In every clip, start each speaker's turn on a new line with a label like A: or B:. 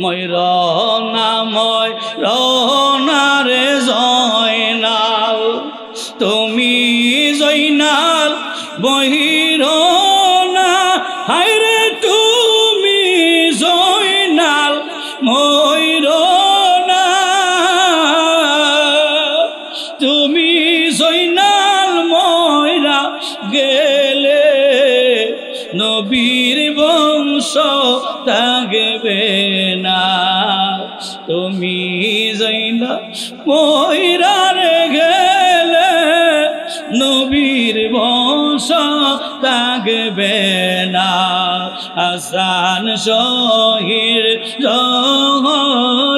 A: ময়ূরনারে জয়নাল তুমি জয়নাল ময়ূরনা হায়রে তুমি জয়নাল ময়ূরনা তুমি জয়নাল ময়রা গেলে নবীর বংশ থাকবে না তুমি জয়নাল ময়রার গেলে নবীর বংশ থাকবে না হাসান শহীদ জহরেতে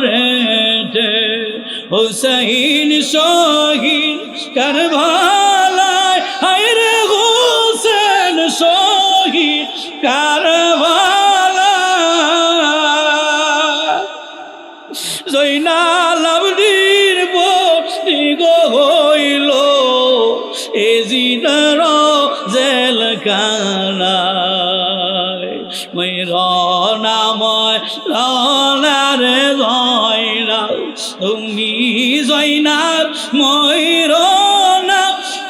A: হুসাইন শহীদ কারবালায় হায়রে হুসেন শহীদ কারবালায় জয়নাল আবদির বস্তি গো হইল এ জিনার জেলখানায় ময়ূরনাময় রনারে জয়নাল তুমি জয়নাল ময়ূরনা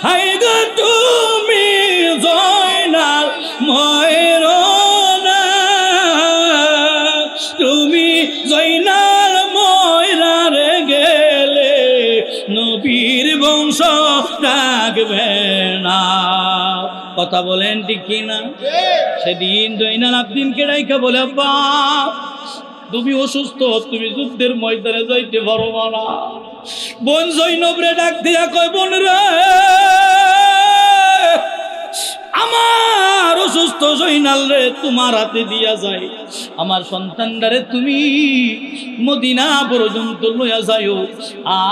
A: হাই গো তুমি জয়নাল ময়ূরনা তুমি জয়নাল ময়রারে গেলে নবীর বংশ থাকবে না কথা বলেন ঠিক কিনা সেদিন জয়নাল আবদিনকে ডাইকা বলে আব্বা তুমি অসুস্থ তুমি যুদ্ধের ময়দানে যাইতে পারো না বোন জৈনবরে ডাক দিয়া কয় বোন রে আমার অসুস্থ জয়নাল রে তোমার হাতে দিয়া যায় আমার সন্তানটারে তুমি মদিনা পর্যন্ত লইয়া যাইও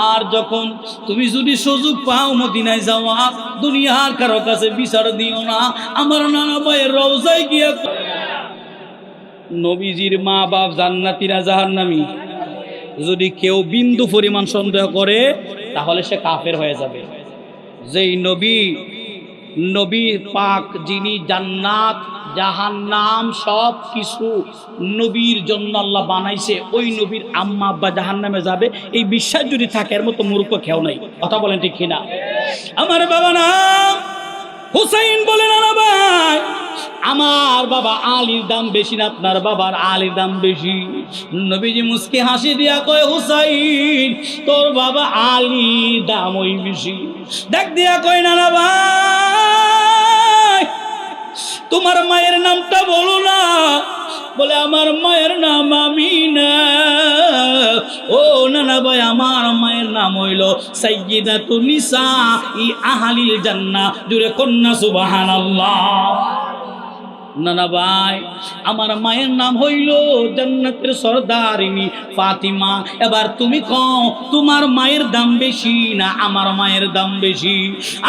A: আর যখন তুমি যদি সুযোগ পাও মদিনায় যাওয়া দুনিয়ার কারো কাছে বিচার দিও না আমার নানা ভাইয়ের রওজায় গিয়া নবীজির মা বাপ জান্নাতীরা জাহান্নামী যদি কেউ বিন্দু পরিমাণ সন্দেহ করে তাহলে সে কাফের হয়ে যাবে যেই নবী পাক যিনি জান্নাত জাহান্নাম সব কিছু নবীর জন্য আল্লাহ বানাইছে ওই নবীর আম্মা আব্বা জাহান্নামে যাবে এই বিশ্বাস যদি থাকে এর মতো মূর্খ কেউ নাই কথা বলেন ঠিক কিনা আমার বাবা নাম হুসাইন বলেন না ভাই আমার বাবা আলীর দাম বেশি না আপনার বাবার আলীর দাম বেশি নবীজি মুস্কি হাসি দিয়া কয় হুসাইন তোর বাবা আলীর দাম ওই বেশি দেখ দিয়া কয় না ভাই তোমার মায়ের নামটা বলো না বলে আমার মায়ের নাম আমিনা ও নানা ভাই আমার মায়ের নাম হইল সাইয়্যিদাতুন নিসাই আহলিল জান্নাহ জুরে কন্যা সুবহানাল্লাহ নানা ভাই আমার মায়ের নাম হইল জান্নাতের সরদারিনী ফাতিমা এবার তুমি কও তোমার মায়ের দাম বেশি না আমার মায়ের দাম বেশি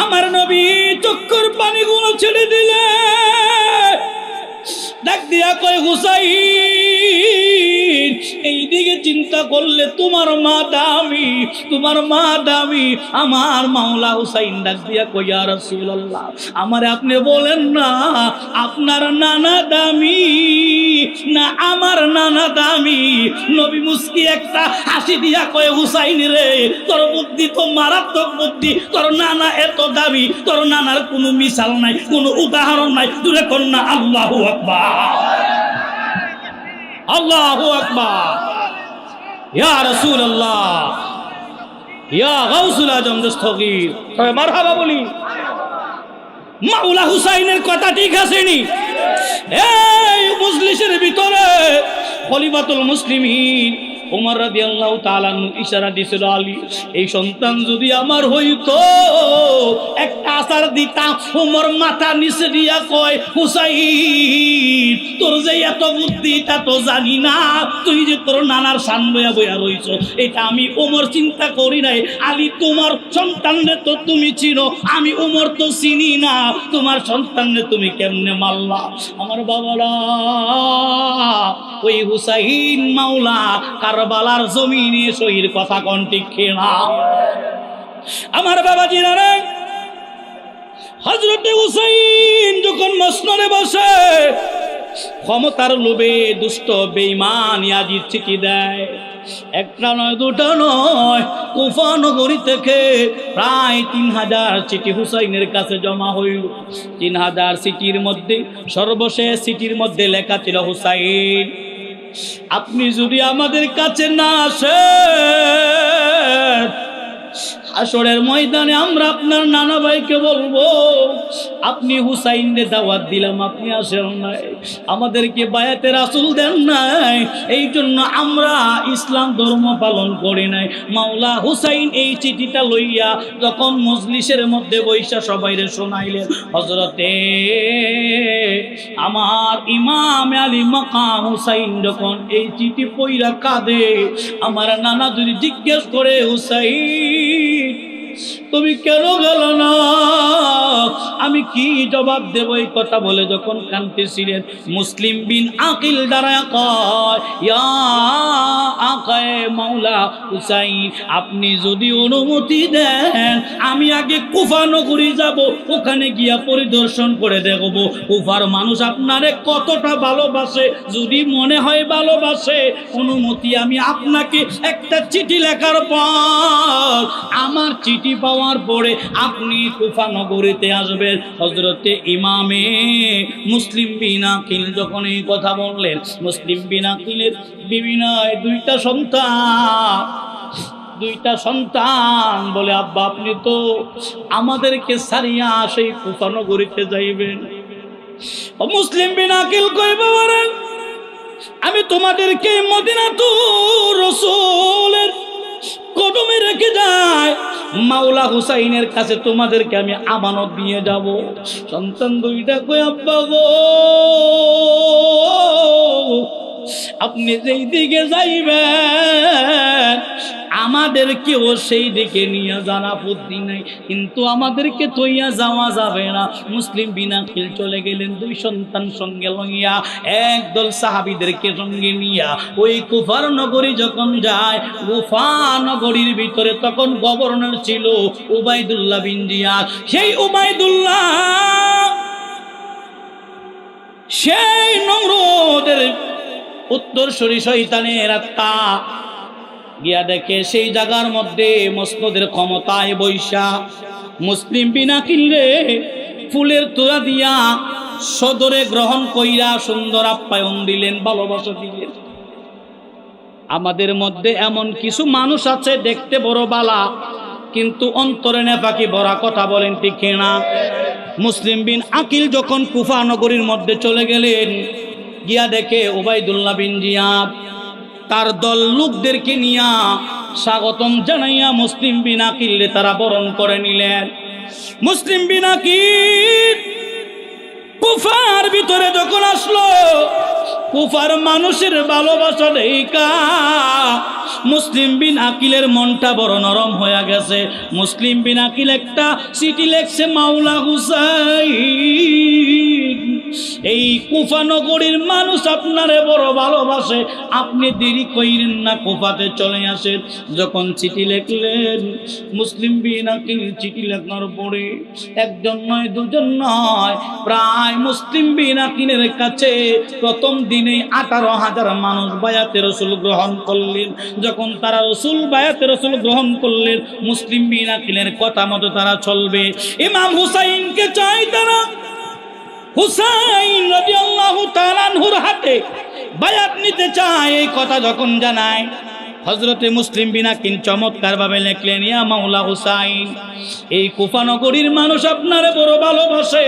A: আমার নবী চক্ষুর পানিগুলো ছেড়ে দিলে ডাক দিয়া কয় হুসাইন এইদিকে চিন্তা করলে তোমার মা দামি আমার মাওলা হুসাইন ডাক দিয়া কয় ইয়া রাসূলুল্লাহ আমারে আপনি বলেন না আপনার নানা দামি না আমার নানা দামি নবী মুস্কি একটা হাসি দিয়া কয় হুসাইন রে তোর বুদ্ধি তো মারাত্মক বুদ্ধি তোর নানা এত দামি তোর নানার কোনো মিসাল নাই কোনো উদাহরণ নাই দূরে কন্যা আল্লাহু আকবার আল্লাহু আকবার ইয়া রাসূলুল্লাহ ইয়া গাউসুল আজম দস্তগীর সবাই মারহাবা বলি মাওলা হুসাইনের কথা ঠিক আছে নি এই মজলিসের ভিতরে খলিফাতুল মুসলিমিন ওমর রাদিয়াল্লাহু তাআলা ইশারা দিছিল আলী এই সন্তান যদি আমার হইতো একটা আসার দিতা ওমর মাথা নিচে দিয়া কয় হুসাইন তোর যে এত বুদ্ধি তা তো জানি না তুই যে তোর নানার শান লইয়া বইয়া রইছ এটা আমি ওমর চিন্তা করি নাই আলী তোমার সন্তানরে তো তুমি চিনো আমি ওমর তো চিনি না তোমার সন্তানরে তুমি কেমনে মারলা আমার বাবারা ওই হুসাইন মাওলা কারবালার জমিনে শহীদ কথা কোন ঠিক কিনা আমার বাবাজি রে হযরতে হুসাইন যখন মসনদে বসে ক্ষমতার লোভে দুষ্ট বেঈমান ইয়াজিদ চিঠি দেয়। একটা নয়, দুটা নয়, কুফা নগরী থেকে প্রায় 3000 চিঠি হুসাইনের কাছে জমা হইল। 3000 চিঠির মধ্যে সর্বশেষ চিঠির মধ্যে লেখা ছিল, হুসাইন, আপনি যদি আমাদের কাছে না আসেন, হাসরের ময়দানে আমরা আপনার নানা ভাইকে বলবো আপনি হুসাইনকে দাওয়াত দিলাম, আপনি আসেন নাই, আমাদেরকে বায়াতে রাসূল দেন নাই, এই জন্য আমরা ইসলাম ধর্ম পালন করি নাই। মাওলা হুসাইন এই চিঠিটা লইয়া যখন মজলিসের মধ্যে বৈশা সবাইরে শোনাইলেন, হযরতে আমার ইমাম আলী মাকাম হুসাইন যখন এই চিঠি পইরা কাঁদে, আমার নানা যদি জিজ্ঞেস করে, হুসাইন তুমি কেন গেল না, আমি কি জবাব দেব? এই কথা বলে যখন কাঁদতেছিলেন, মুসলিম বিন আকিল দাঁড়ায় কয়, ইয়া আকায়ে মাওলা হুসাইন, আপনি যদি অনুমতি দেন আমি আগে কুফা নগরী যাব, ওখানে গিয়া পরিদর্শন করে দেখব কুফার মানুষ আপনারে কতটা ভালোবাসে। যদি মনে হয় ভালোবাসে, অনুমতি আমি আপনাকে একটা চিঠি লেখার পর, আমার চিঠি পাওয়ার পরে আপনি কুফা নগরীতে আসবেন। হযরতে ইমামে মুসলিম বিন আকিল যখন এই কথা বললেন, মুসলিম বিন আকিলের বিবি নয়, দুইটা সন্তান বলে, আব্বা আপনি তো আমাদেরকে ছাড়িয়া সেই কুফা নগরীতে যাইবেন। মুসলিম বিন আকিল কই, বাবারা আমি তোমাদেরকে মদিনাতুর রাসূলের কদমে রেখে যায়, মাওলা হুসাইনের কাছে তোমাদেরকে আমি আমানত দিয়ে যাব। সন্তান দুইটা কই, আব্বা গো আপনি যেই দিকে যাইবেন আমাদেরকেও সেই দিকে নিয়ে যান, আপত্তি নাই, কিন্তু আমাদেরকে তৈয়া যাওয়া যাবে না। মুসলিম বিন আকিল চলে গেলেন দুই সন্তান সঙ্গে লইয়া, একদল সাহাবীদেরকে সঙ্গে নিয়া ওই কুফার নগরী যখন যায়, কুফা নগরীর ভিতরে তখন গভর্নর ছিল উবাইদুল্লাহ বিন জিয়াদ। সেই উবাইদুল্লাহ সেই নমরুদের উত্তরসূরি শয়তানের আত্মা গিয়া দেখে সেই জায়গার মধ্যে মসনদের ক্ষমতায় বৈশা মুসলিম বিন আকিল রে ফুলের তোড়া দিয়া সদরে গ্রহণ কইরা সুন্দর আপ্যায়ন দিলেন, ভালোবাসা দিলেন। আমাদের মধ্যে এমন কিছু মানুষ আছে দেখতে বড় বালা, কিন্তু অন্তরে নেপাকি ভরা, কথা বলেন ঠিক না? মুসলিম বিন আকিল যখন কুফা নগরীর মধ্যে চলে গেলেন, গিয়া দেখে উবাইদুল্লাহ বিন জিয়াদ তার দল লোকদেরকে নিয়া স্বাগতম জানাইয়া মুসলিম বিন আকিলকে তারা বরণ করে নিলেন। মুসলিম বিন আকিল কুফার ভিতরে যখন আসলো, কুফার মানুষের ভালোবাসা দেখা মুসলিম বিন আকিলের মনটা বড় নরম হয়ে গেছে। মুসলিম বিন আকিল একটা চিঠি লেখছে, মাওলা হুসাইন, এই কুফা নগরীর মানুষ আপনারে বড় ভালোবাসে, আপনি দেরি কইরেন না, কুফাতে চলে আসেন। যখন চিঠি লিখলেন মুসলিম বিন আকিল, চিঠি লেখার পরে একজন নয়, দুজন নয়, প্রায় মুসলিম বিন আকিলের কাছে প্রথম দিনে 18,000 মানুষ বায়াতে রাসূল গ্রহণ করলেন। যখন তারা রাসূল বায়াতে রাসূল গ্রহণ করলেন, মুসলিম বিন আকিলের কথা মতো তারা চলবে। ইমাম হুসাইনকে চাই তারা, হুসাইন রাদিয়াল্লাহু তাআলা আনহুর হাতে বায়াত নিতে চায়। এই কথা যখন জানায়, হযরতে মুসলিম বিন আকিল চমৎকার ভাবে লিখলেন, ইয়া মাওলা হুসাইন, এই কুফা নগরীর মানুষ আপনারে বড় ভালোবাসে,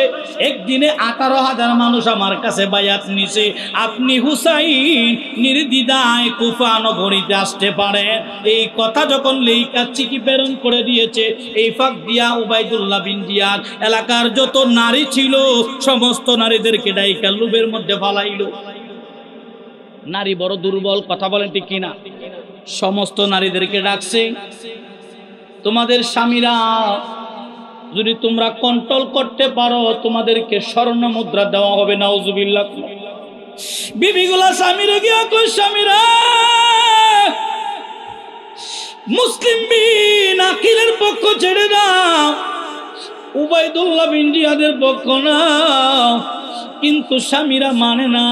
A: একদিনে 18,000 মানুষ আমার কাছে বায়াত নিছে, আপনি হুসাইন নির্দ্বিধায় কুফা নগরীতে আসতে পারে। এই কথা যখন লেখা চিঠি প্রেরণ করে দিয়েছে, এই ফাঁক দিয়া উবাইদুল্লাহ বিন জিয়াদ এলাকার যত নারী ছিল সমস্ত নারীদেরকে ডাইকা লুবের মধ্যে ফালাইলো। নারী বড় দুর্বল, কথা বলেন ঠিক কিনা? সমস্ত নারীদেরকে ডাকছে, তোমাদের স্বামীরা যদি তোমরা কন্ট্রোল করতে পারো তোমাদেরকে স্বর্ণ মুদ্রা দেওয়া হবে। নাউজুবিল্লাহ। বিবিগুলা স্বামীরা গিয়া কই, স্বামীরা মুসলিম বিন আকিলের পক্ষ ছেড়ে দাও, উবাইদুল্লাহ বিন জিয়াদের পক্ষ নাও। কিন্তু স্বামীরা মানে না,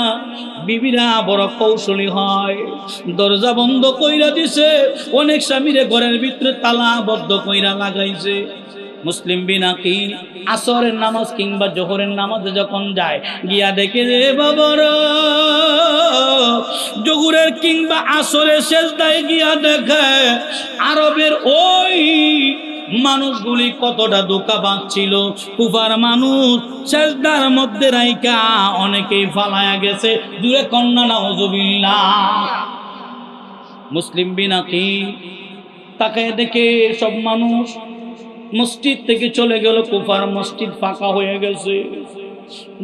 A: বিবিরা বড় কৌশলী হয়, দরজা বন্ধ কইরা দিছে, অনেক স্বামীরে ঘরের ভিতরে তালাবদ্ধ কইরা লাগাইছে। মুসলিম বিন আকিল আসরের নামাজ কিংবা জোহরের নামাজে যখন যায়, গিয়া দেখে রে বাবারা, জোহরের কিংবা আসরের সেজদায় গিয়া দেখে আরবের ওই মানুষগুলি কতটা ধোঁকা পাচ্ছিল। কুফার মানুষ সেজদার মধ্যে রাইকা অনেকেই ফালায়া গেছে, দূরে কন্যা নাউজুবিল্লাহ। মুসলিম বিন আকিল তাকে দেখে সব মানুষ মসজিদ থেকে চলে গেল, কুফার মসজিদ ফাঁকা হয়ে গেছে।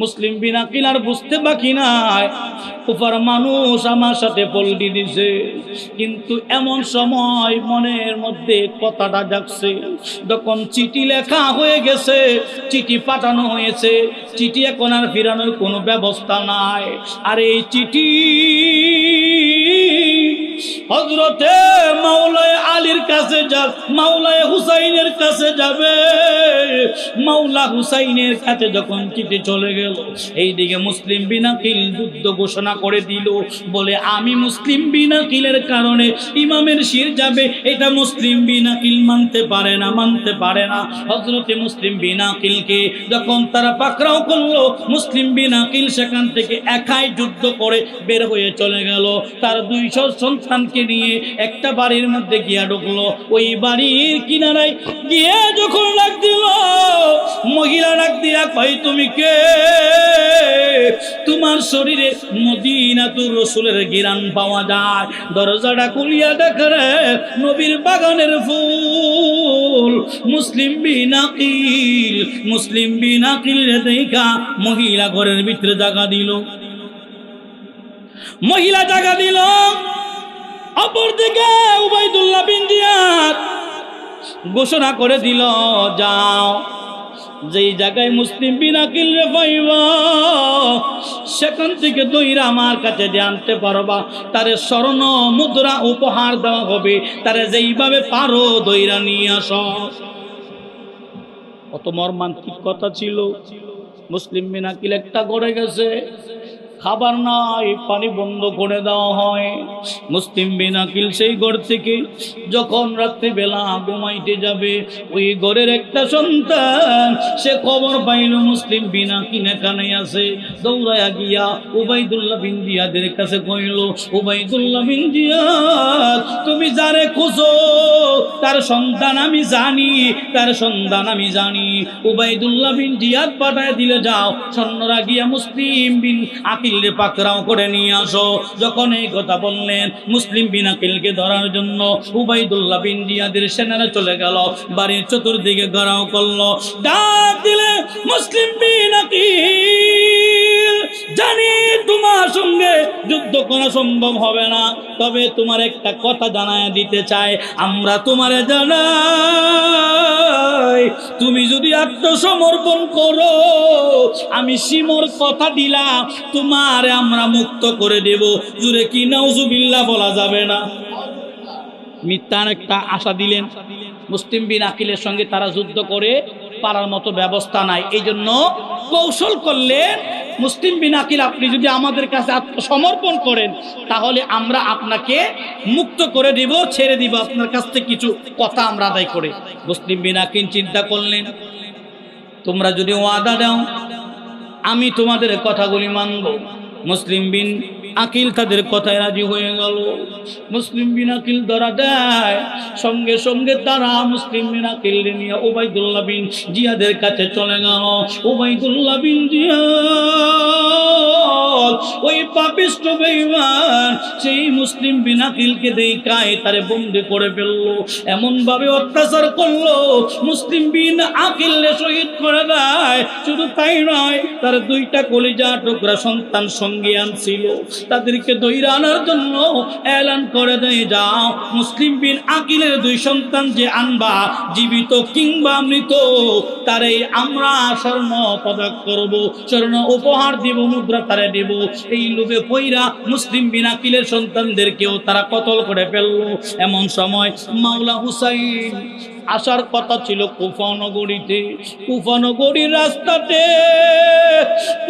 A: মুসলিম বিন আকিল আর বুঝতে বাকি নাই, কুফার মানুষ আমার সাথে পল্টি দিছে। কিন্তু এমন সময় মনের মধ্যে কথাটা জাগছে, যখন চিঠি লেখা হয়ে গেছে, চিঠি পাঠানো হয়েছে, চিঠি এখন আর ফিরানোর কোনো ব্যবস্থা নাই। আর এই চিঠি হযরতে মাওলায়ে আলীর কাছে যাবে, মাওলায়ে হুসাইনের কাছে যাবে। মাওলা হুসাইনের কাছে যখন চিঠি চলে গেল, এইদিকে মুসলিম বিন আকিল যুদ্ধ ঘোষণা করে দিল, বলে আমি মুসলিম বিন আকিলের কারণে ইমামের শির যাবে, এটা মুসলিম বিন আকিল মানতে পারে না, মানতে পারে না। হযরতে মুসলিম বিন আকিলকে যখন তারা পাকড়াও করলো, মুসলিম বিন আকিল সেখান থেকে একাই যুদ্ধ করে বের হয়ে চলে গেল। তার 200 সন্তানকে নিয়ে একটা বাড়ির মধ্যে গিয়া ঢুকলো। ওই বাড়ির কিনারায় গিয়ে যখন ডাক দিল, মহিলা ডাক দিয়া কই, তুমি কে? তোমার শরীরে মদিনাতুর রাসূলের ঘ্রাণ পাওয়া যায়। দরজাটা খুলিয়া দেখে রে নবীর বাগানের ফুল। মুসলিম বিন আকিল, মুসলিম বিন আকিল দেখা মহিলা ঘরের ভিতরে জায়গা দিল, মহিলা জায়গা দিল। অপরদিকে উবাইদুল্লাহ বিন জিয়াদ ঘোষণা করে দিল, যাও, যেই জায়গায় মুসলিম বিন আকিল রে পাইবা, সেখান থেকে দইরা আমার কাছে দিয়ে আনতে পারবা। তারে স্বর্ণ মুদ্রা উপহার দেওয়া হবে, তারে যেইভাবে পারো দইরা নিয়ে আসো। কত মর্মান্তিক কথা ছিল। মুসলিম বিন আকিল একটা গড়ে গেছে, খাবার নাই, পানি বন্ধ করে দেওয়া হয়। মুসলিম বিন আকিল সেই ঘর থেকে যখন রাত্রিবেলা ঘুমাইতে যাবে, ওই ঘরের একটা সন্তান সে খবর পাইল মুসলিম বিন আকিল এখানে আছে। দৌড়ায়া গিয়া উবাইদুল্লাহ বিন জিয়াদের কাছে কইল, উবাইদুল্লাহ বিন জিয়াদ, তুমি যারে খুঁজো তার সন্তান আমি জানি, তার সন্তান আমি জানি। উবাইদুল্লাহ বিন জিয়াদ পাঠায় দিলে, যাও সৈন্যরা গিয়া মুসলিম বিন আকিল পাকড়াও করে নিয়ে আসো। যখন এই কথা বললেন, মুসলিম বিন আকিলকে ধরার জন্য উবাইদুল্লাহ বিন জিয়াদের সেনারা চলে গেল, বাড়ির চতুর্দিকে ঘেরাও করলো। ডাক দিলে, মুসলিম বিন আকিল, জানি তোমার সঙ্গে যুদ্ধ করা সম্ভব হবে না, তবে তোমার একটা কথা জানায় দিতে চাই। আমরা তোমারে জানাই, তুমি যদি আত্মসমর্পণ করো, আমি সিমর কথা দিলাম, তোমার আমরা মুক্ত করে দেব। জুরে কি নাউজুবিল্লাহ বলা যাবে না? মিথ্যার একটা আশা দিলেন। মুসলিম বিন আকিলের সঙ্গে তারা যুদ্ধ করে পারার মতো ব্যবস্থা নাই, এই জন্য কৌশল করলেন, মুসলিম বিন আকিল, আপনি যদি আমাদের কাছে আত্মসমর্পণ করেন, তাহলে আমরা আপনাকে মুক্ত করে দিব, ছেড়ে দিব, আপনার কাছ থেকে কিছু কথা আমরা আদায় করে। মুসলিম বিন আকিল চিন্তা করলেন, তোমরা যদি ওয়াদা দাও, আমি তোমাদের কথাগুলি মানব। মুসলিম বিন আকিল তাদের কথায় রাজি হয়ে গেল। মুসলিম বিন আকিল ধরা দেয়, সঙ্গে সঙ্গে তারা মুসলিম বিন আকিল নিয়ে উবাইদুল্লাহ বিন জিয়াদের কাছে চলে গেল। উবাইদুল্লাহ বিন জিয়াদ ওই পাপিষ্ঠ বেঈমান সেই মুসলিম বিন আকিলকে দেখায় তারে বন্দী করে ফেললো, এমন ভাবে অত্যাচার করলো, মুসলিম বিন আকিলকে শহীদ করে দেয়। শুধু তাই নয়, তার 2টা কলিজা টুকরা সন্তান সঙ্গে আনছিল, তাদেরকে ধইরা আনার জন্য এলান করে দেয়, যাও মুসলিম বিন আকিলের 2 সন্তান যে আনবা, জীবিত কিংবা মৃত, তারে আমরা স্বর্ণ পদক করব, স্বর্ণ উপহার দিব, মুদ্রা তারে দেব। এই লোভে পইরা মুসলিম বিন আকিলের সন্তানদেরকেও তারা কতল করে ফেললো। এমন সময় মাওলা হুসাইন আসার কথা ছিল কুফা নগরীতে। কুফা নগরীর রাস্তাতে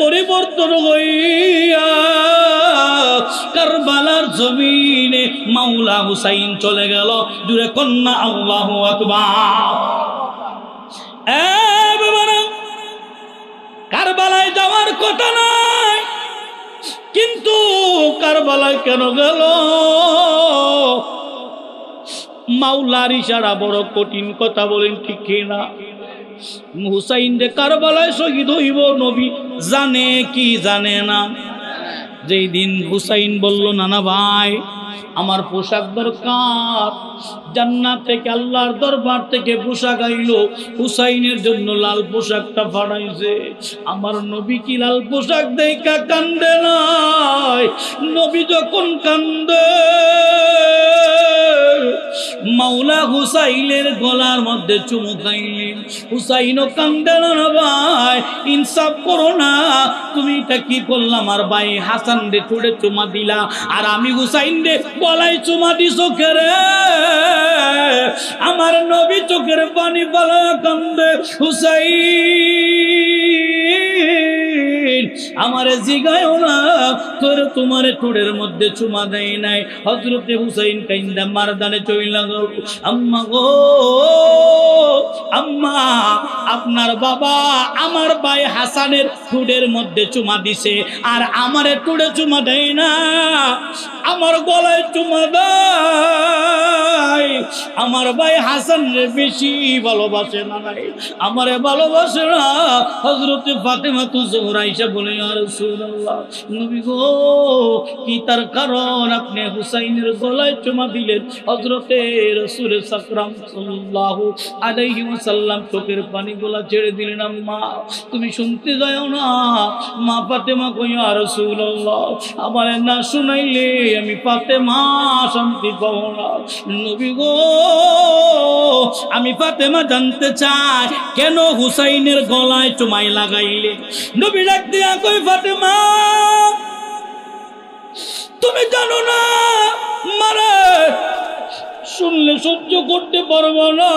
A: পরিবর্তন হইয়া কারবালার জমিনে মাওলা হুসাইন চলে গেল। জুড়ে কন্যা আল্লাহু আকবার। কারবালায় যাওয়ার কথা নাই, কিন্তু কারবালায় কেন গেল? মাওলার ইশারা, বড় কঠিন কথা, বলেন ঠিক কিনা? হুসাইন রে কারবালায় শহীদ হইব, নবী জানে কি জানে না? যেই দিন হুসাইন বলল, নানা ভাই আমার পোশাক দরকার, জান্নাত থেকে আল্লাহর দরবার থেকে পোশাক আইলো, হুসাইনের জন্য লাল পোশাকটা ফাড়াইছে। আমার নবী কি লাল পোশাক দেখা কান্দে নাই? নবী যখন কান্দে মাওলা হুসাইনের গলার মধ্যে চুমু খাইলেন। হুসাইনও কান্দে না ভাই, ইনসাফ করো না, তুমি এটা কি করলাম? আমার ভাই হাসান রে ঠোঁটে চুমা দিলা, আর আমি হুসাইন রে গলায় চুমা দি চোখেরে। আমার নবী চোখের পানি পালা কান্দে। হুসাইন আমারে জিগায়ও না, তোরে তোমারে ঠোঁটের মধ্যে চুমা দেয় নাই। হযরতে হুসাইন কাইন্দা মারদানে চইলা গো, আম্মা গো আম্মা, আপনার বাবা আমার ভাই হাসানের ঠোঁটের মধ্যে চুমা দিছে, আর আমারে ঠোঁটে চুমা দেয় না, আমার গলায় চুমা দেয়। আমার ভাই হাসান রে বেশি ভালোবাসে না নাই, আমারে ভালোবাসে না। হযরতে ফাতেমা তু জোহরা আয়েশা বলে, ইয়া রাসূলুল্লাহ, নবী গো কি তার কারণ আপনি হুসাইনের গলায় চুমা দিলেন? হযরতে রাসূল সাকরাম সাল্লাল্লাহু আলাইহি ওয়াসাল্লাম চোখের পানি গোলা ছেড়ে দিলেন। আম্মা তুমি শুনতে যাও না? মা ফাতেমা কই, ইয়া রাসূলুল্লাহ আমারে না শুনাইলে আমি ফাতেমা শান্তি পাবো না। নবী গো আমি ফাতেমা জানতে চাই কেন হুসাইনের গলায় চুমাই লাগাইলে? নবী ডাক দিয়া কই, ফাতেমা তুমি জানো না মারে শুনলে সহ্য করতে পারবো না।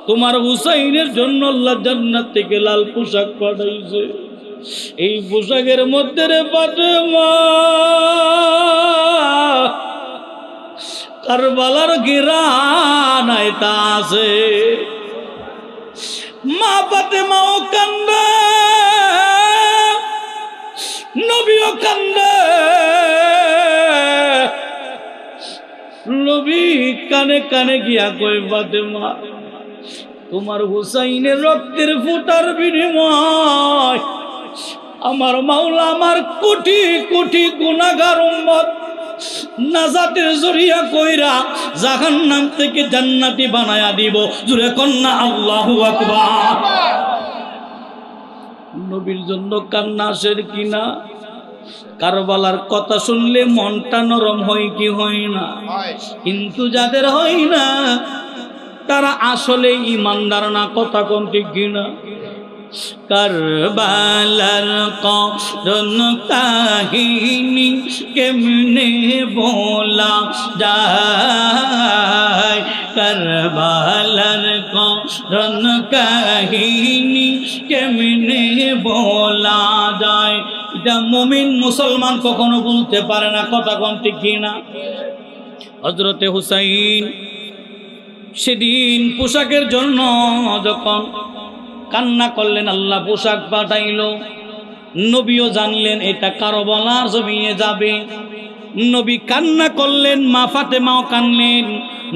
A: তোমার হুসাইনের জন্য আল্লাহ জান্নাত থেকে লাল পোশাক পাঠাইছে, এই পোশাকের মধ্যে রে ফাতেমা কারবালার ঘিরান আইতা আছে। মা ফাতেমাও কান্দে, নবীও কান্দে। নবী কানে কানে গিয়া কই, ফাতেমা তোমার হুসাইনের রক্তের ফোঁটার বিনিময় আমার মাওলা আমার কোটি কোটি গুনাহগার উম্মত নাজাতের জরিয়া কইরা জাহান্নাম থেকে জান্নাতি বানায়া দিব। জুরে কন্না আল্লাহু আকবার। নবীর জন্য কান্না আসে কিনা? কারবালার কথা শুনলে মনটা নরম হয় কি হয় না? কিন্তু যাদের হয় না তারা আসলে ইমানদার না। কথা কোন ঠিক কিনা? কারবালার করুণ কাহিনী কেমনে বলা যায়? কারবালার করুণ কাহিনী কেমনে বলা যায়? এটা মুমিন মুসলমান কখনো বলতে পারে না। কথা কোন ঠিক কিনা? হযরতে হুসাইন সেদিন পোশাকের জন্য যখন কান্না করলেন, আল্লাহ পোশাক পাঠাইল। নবীও জানলেন এটা কারবালার জমিনে যাবে। নবী কান্না করলেন, মা ফাতেমাও কানলেন।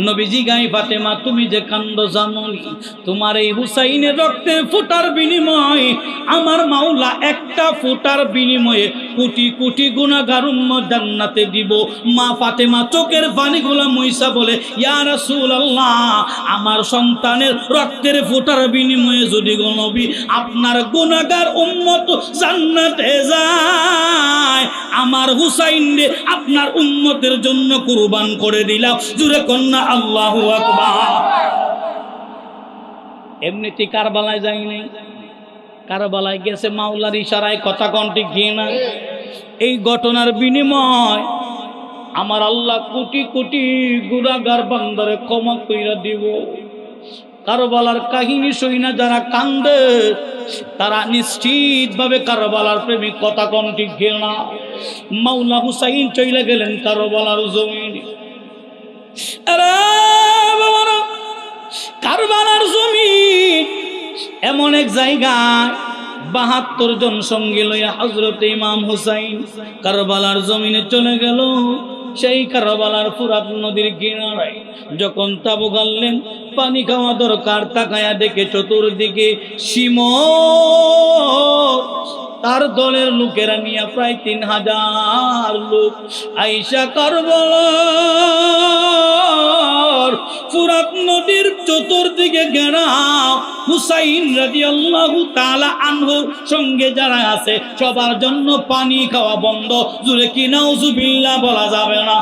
A: নবী জিগাই, ফাতেমা তুমি যে কান্দ জানোনি? তোমার এই হুসাইনের রক্তের ফোঁটার বিনিময়ে আমার মাওলা একটা ফোঁটার বিনিময়ে কোটি কোটি গুনাহগার উম্মত জান্নাতে দিব। মা ফাতেমা চোখের পানিগুলা মুইসা বলে, ইয়া রাসূলুল্লাহ আমার সন্তানের রক্তের ফোঁটার বিনিময়ে যদি গো নবী আপনার গুনাহগার উম্মত জান্নাতে যায়, আমার হুসাইন রে আপনার উম্মতের জন্য কুরবান করে দিলাম। জুরে কন্না আল্লাহু আকবার। এমনিতে কারবালায় যায়নি, কারবালায় গেছে মাওলার ইশারায়। কথা কোন ঠিক না? এই ঘটনার বিনিময় আমার আল্লাহ কোটি কোটি গুনাহগার বান্দারে ক্ষমা কইরা দিব। কারবালার কাহিনী শুনে যারা কান্দে তারা নিশ্চিতভাবে কারবালার প্রেমিক, কথা কোন ঠিক না? মাওলা হুসাইন চলে গেলেন কারবালার জমিনে। আরে বাবারা, কারবালার জমিন এমন এক জায়গা, ৭২ জন সঙ্গে লইয়া হযরত ইমাম হুসাইন কারবালার জমিনে চলে গেল। সেই কারবালার ফুরাত নদীর কিনারায় যখন তাবু গাড়লেন, পানি খাওয়া দরকার, তাকায়া দেখে চতুর্দিকে শিমর তার দলের লোকেরা নিয়ে প্রায় ৩,০০০ লোক আইসা কারবালার ফুরাত নদীর চতুর্দিকে ঘেরা। হুসাইন রাদিয়াল্লাহু তাআলা আনহু সঙ্গে যারা আছে সবার জন্য পানি খাওয়া বন্ধ। জুরে কি নাউজুবিল্লাহ বলা যাবে না?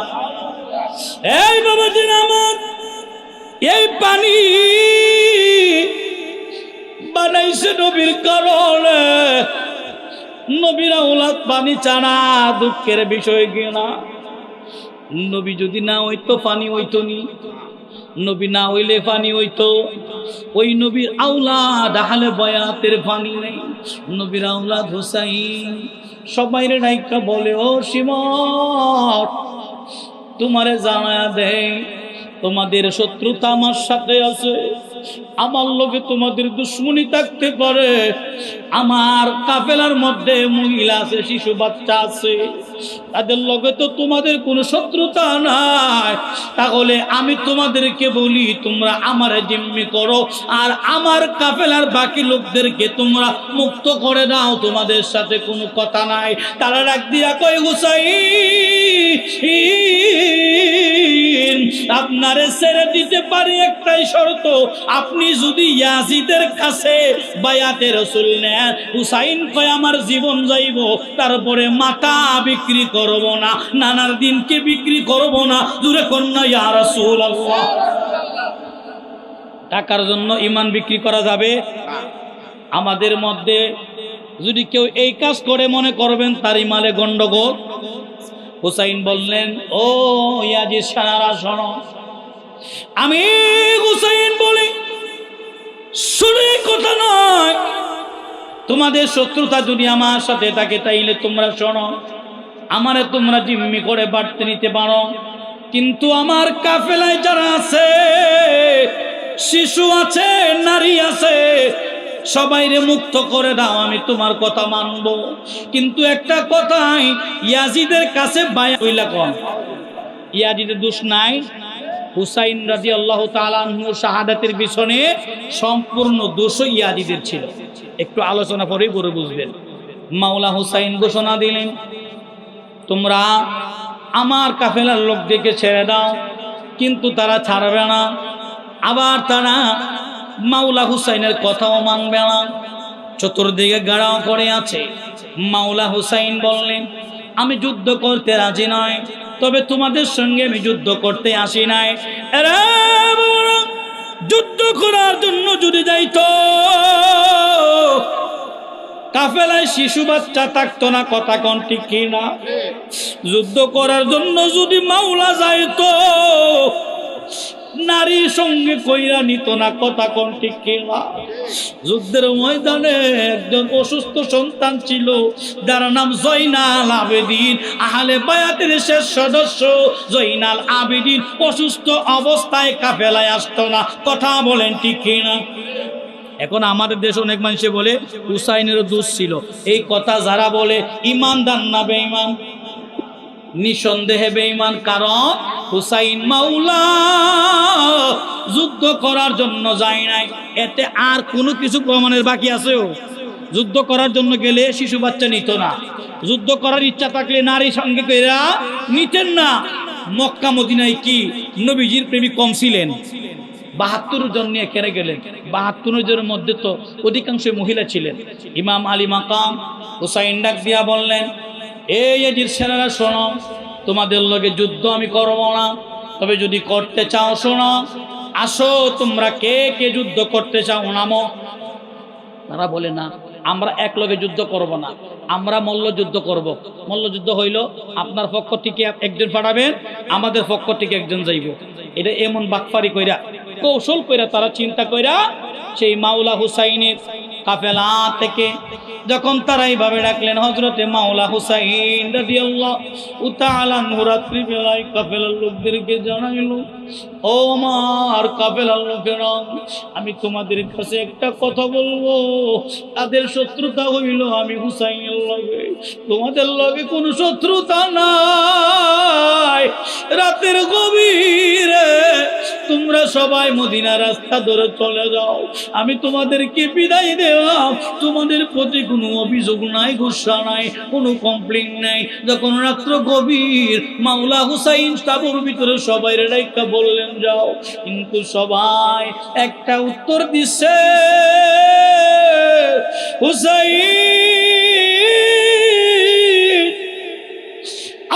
A: এই বাবাজি আমার, এই পানি বানাইছে নবীর কারণে। নবীর আওলাদ পানি ছাড়া দুঃখের বিষয় কিনা। নবী যদি না হইতো পানি হইতো নি, নবী না হইলে পানি হইতো। ওই নবীর আওলাদ আহলে বায়াতের পানি নেই। নবীর আওলাদ হুসাইন সবাইরে ডাইকা বলে, ও শিমর, তোমারে জানায়া দেয় তোমাদের শত্রুতা আমার সাথে আছে, আমার লগে তোমাদের দুশ্মনী থাকতে পারে। আমার কাফেলার মধ্যে মহিলা আছে, শিশু বাচ্চা আছে, তাদের লগে তো তোমাদের কোনো শত্রুতা নাই। তাহলে আমি তোমাদেরকে বলি, তোমরা আমার জিম্মি করো, আর আমার কাফেলার বাকি লোকদেরকে তোমরা মুক্ত করে দাও, তোমাদের সাথে কোনো কথা নাই। তারা ডাক দিয়া কয়, হুসাইন, আপনারে ছেড়ে দিতে পারি একটাই শর্ত, আপনি যদি ইয়াজিদের কাছে বায়াতে রাসূল নেন। হুসাইন কয়, আমার জীবন যাইব, তারপরে মাথা বিক্রি করব না, নানার দিনকে বিক্রি করব না। জোরে কন্যা ইয়া রাসূলুল্লাহ। টাকার জন্য ঈমান বিক্রি করা যাবে? আমাদের মধ্যে যদি কেউ এই কাজ করে মনে করবেন তার ইমানে গন্ডগোল। হুসাইন বললেন, ও ইয়াজিদ সারা শোনো, আমি হুসাইন বলি, শুনে কথা নয়, তোমাদের শত্রুতা যদি আমার সাথে থাকে তাইলে তোমরা শোনো, আমারে তোমরা জিম্মি করে বাড়তে নিতে পারো, কিন্তু আমার কাফেলায় যারা আছে, শিশু আছে, নারী আছে, সবাইরে মুক্ত করে দাও, আমি তোমার কথা মানব। কিন্তু একটা কথাই, ইয়াজিদের কাছে বায়াত হইলা কম। ইয়াজিদের দোষ নাই। হুসাইন রাদিয়াল্লাহু তাআলা আনহু শাহাদাতের পিছনে সম্পূর্ণ দোষ ইয়াজিদের ছিল। একটু আলোচনা পরেই পরে বুঝবেন। মাওলা হুসাইন ঘোষণা দিলেন, তোমরা আমার কাফেলার লোকদেরকে ছেড়ে দাও, কিন্তু তারা ছাড়বে না। আবার তারা মাওলা হুসাইনের কথাও মানবে না। চতুর্দিকে গাড়াও করে আছে। মাওলা হুসাইন বললেন, আমি যুদ্ধ করতে রাজি নয়, তবে তোমাদের সঙ্গে আমি যুদ্ধ করতে আসি নাই। যুদ্ধ করার জন্য যদি যাইতো, কাফেলায় শিশু বাচ্চা থাকতো না, কথা কোন ঠিক কিনা? যুদ্ধ করার জন্য যদি মাওলা যাইতো, নারী সঙ্গে কইরা নিত না, কথা কোন ঠিক কিনা? যুদ্ধের ময়দানে একজন অসুস্থ সন্তান ছিল, যার নাম জয়নাল আবেদিন, আহলে বায়াতের শেষ সদস্য। জয়নাল আবেদিন অসুস্থ অবস্থায় কাফেলায় আসতো না, কথা বলেন ঠিক কিনা? এখন আমাদের দেশে অনেক মানুষে বলে হুসাইনেরও দোষ ছিল। এই কথা যারা বলে, ইমানদার না বেঈমান? নিঃসন্দেহে বেঈমান। কারণ হুসাইন মাওলা যুদ্ধ করার জন্য যায় নাই, এতে আর কোনো কিছু প্রমাণের বাকি আছেও? যুদ্ধ করার জন্য গেলে শিশু বাচ্চা নিত না, যুদ্ধ করার ইচ্ছা থাকলে নারী সঙ্গে কইরা নিতেন না। মক্কা মদিনায় কি নবীজির প্রেমিক কম ছিলেন? ৭২ জন নিয়ে কেড়ে গেলেন। ৭২ জনের মধ্যে তো অধিকাংশ মহিলা ছিলেন। ইমাম আলী মাকাম হুসাইন ডাক দিয়া বললেন, এই ইয়াজিদ সেনারা শোনো, তোমাদের লগে যুদ্ধ আমি করব না, তবে যদি করতে চাও শোনো, আসো তোমরা কে কে যুদ্ধ করতে চাও নামো। তারা বলে না, আমরা একলগে যুদ্ধ করব না, আমরা মল্লযুদ্ধ করব। মল্লযুদ্ধ হইল আপনার পক্ষ থেকে একজন পাঠাবেন, আমাদের পক্ষ থেকে একজন যাইব। এটা এমন বাটপারি কইরা কৌশল কইরা তারা চিন্তা কইরা সেই মাওলা হুসাইনের কাফেলা থেকে যখন তারা এইভাবে ডাকলেন হযরতে মাওলা হুসাইন রাদিয়াল্লাহু তাআলা আনহু রাত্রি বেলায় কাফেলার লোকদেরকে জানাইলো, ও আমার কাফেলার লোকেরা, আমি তোমাদের কাছে একটা কথা বলবো। তাদের শত্রুতা হইল আমি হুসাইনের লগে, তোমাদের লগে কোনো শত্রুতা নাই। রাতের গভীরে তোমরা সবাই মদিনার রাস্তা ধরে চলে যাও, আমি তোমাদেরকে বিদায় দেওয়াম। তোমাদের প্রতি কোনো অভিযোগ নাই, গুসা নাই, কোনো কমপ্লেইন নাই। যখন রাত্র গভীর মাওলা হুসাইন তাবুর ভিতরে সবাই রেডাইকা বললেন যাও, কিন্তু সবাই একটা উত্তর দিচ্ছে, হুসাইন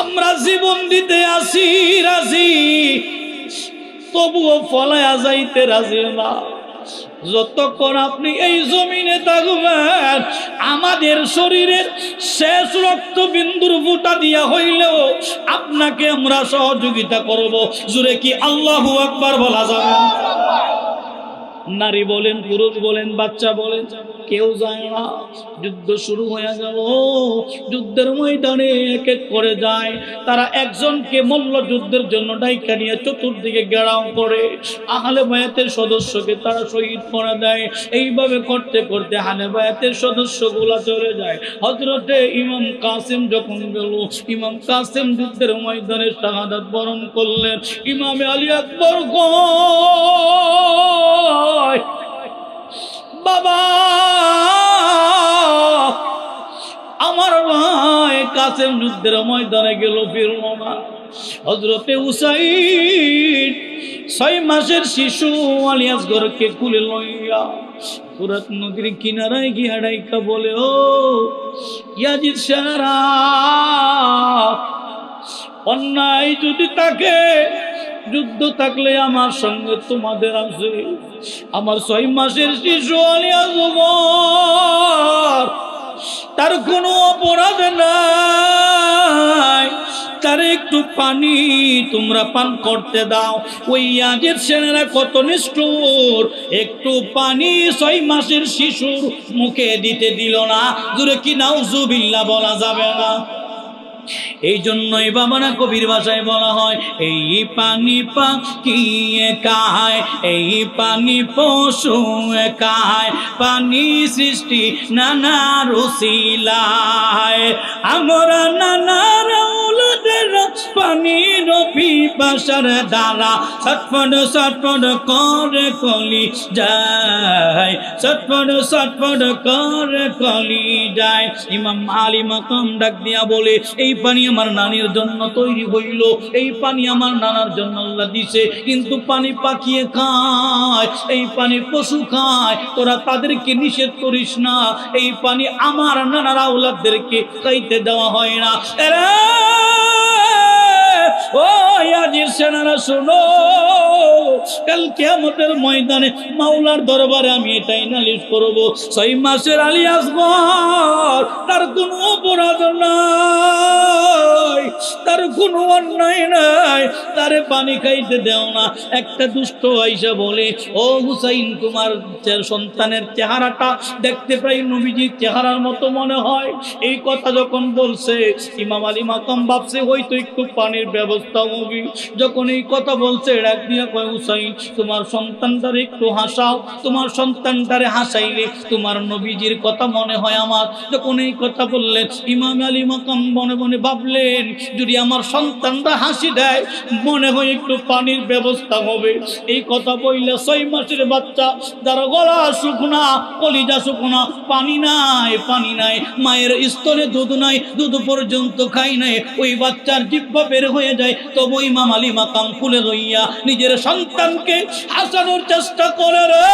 A: আমরা জীবন দিতে আসি রাজি, তবুও ফলায়া যাইতে রাজি না। যতক্ষণ আপনি এই জমিনে থাকবেন, আমাদের শরীরের শেষ রক্তবিন্দুর ফোঁটা দিয়া হইলেও আপনাকে আমরা সহযোগিতা করব। জোরে কি আল্লাহু আকবার বলা যাবে? নারী বলেন, পুরুষ বলেন, বাচ্চা বলেন, কেউ যায় না। যুদ্ধ শুরু হয়ে গেল। যুদ্ধের ময়দানে এক এক করে যায়। তারা একজনকে মল্ল যুদ্ধের জন্য ডাইকা নিয়ে চতুর্দিকে ঘেরাও করে আহলে বায়াতের সদস্যকে তারা শহীদ করে দেয়। এইভাবে করতে করতে আহলে বায়াতের সদস্যগুলা চলে যায়। হযরতে ইমাম কাসিম যখন গেল, ইমাম কাসিম যুদ্ধের ময়দানে শাহাদাত বরণ করলেন। ইমামে আলী আকবর বাবা আমার ভাই কাসেম যুদ্ধের ময়দানে গেল, ফিরল না। হযরতে হুসাইন 6 মাসের শিশু আলী আসগরকে কুলে লইয়া ফুরাত নদীর কিনারায় গিয়া ডাইকা বলে, ও ইয়াজিদ সেনারা, অন্যায় যদি থাকে, যুদ্ধ থাকলে আমার সঙ্গে তোমাদের আছে। আমার 6 মাসের শিশু আলী আসগর, তার কোনো অপরাধ নাই, তার একটু পানি তোমরা পান করতে দাও। ওই ইয়াজিদ সেনারা কত নিষ্ঠুর, একটু পানি 6 মাসের শিশুর মুখে দিতে দিল না। জোরে কি নাউজুবিল্লাহ বলা যাবে না? এই জন্যই বাবারা কবির ভাষায় বলা হয়, এই পানি পাখিয়ে খায়, এই পানি পশু খায়, পানি সৃষ্টি নানা রুসিলায়। আমরা নানা রাউলদের পানি রবি বাসার দ্বারা ছটফট ছটফট করে কলি যায়, ছটফট ছটফট করে কলি যায়। ইমাম আলী মাকাম ডাক দিয়া বলে, এই পানি আমার নানির জন্য তৈরি হইল, এই পানি আমার নানার জন্য আল্লাহ দিছে, কিন্তু পানি পাখিয়ে খায়, এই পানি পশু খায়, তোরা তাদেরকে নিষেধ করিস না। এই পানি আমার নানার আওলাদদেরকে খাইতে দেওয়া হয় না। ও ইয়াজিদ সেনারা শোনো, কাল কিয়ামতের ময়দানে মাওলার দরবারে আমি এটাই নালিশ করব, 6 মাসের আলী আসগর তার কোনো অপরাধ নাই, তার কোনো অন্যায় নাই, তারে পানি খাইতে দেও না। একটা দুষ্ট আইসা বলে, ও হুসাইন তোমার সন্তানের চেহারাটা দেখতে প্রায় নবীজির চেহারার মতো মনে হয়। এই কথা যখন বলছে, ইমাম আলী মাকাম ভাবছে হয়তো একটু পানির ব্যবস্থা হবে। যখন এই কথা বলছে, ডাক দিয়া কয়, হুসাইন তোমার সন্তানটারে একটু হাসাও, তোমার সন্তানটারে হাসাইলে তোমার নবীজির কথা মনে হয় আমার। যখন এই কথা বললেন, ইমাম আলী মাকাম মনে মনে ভাবলেন, যদি আমার সন্তানটা হাসি দেয় মনে হয় একটু পানির ব্যবস্থা হবে। এই কথা বললে 6 মাসের বাচ্চা, যার গলা শুকনা, কলিজা শুকনা, পানি নাই, পানি নাই, মায়ের স্তনে দুধ নাই, দুধ পর্যন্ত খাই নাই, ওই বাচ্চার জিহ্বা বের হয়ে যায়। তবু ইমাম আলী মাকাম খুলে লইয়া নিজের সন্তানকে হাসানোর চেষ্টা করে, রে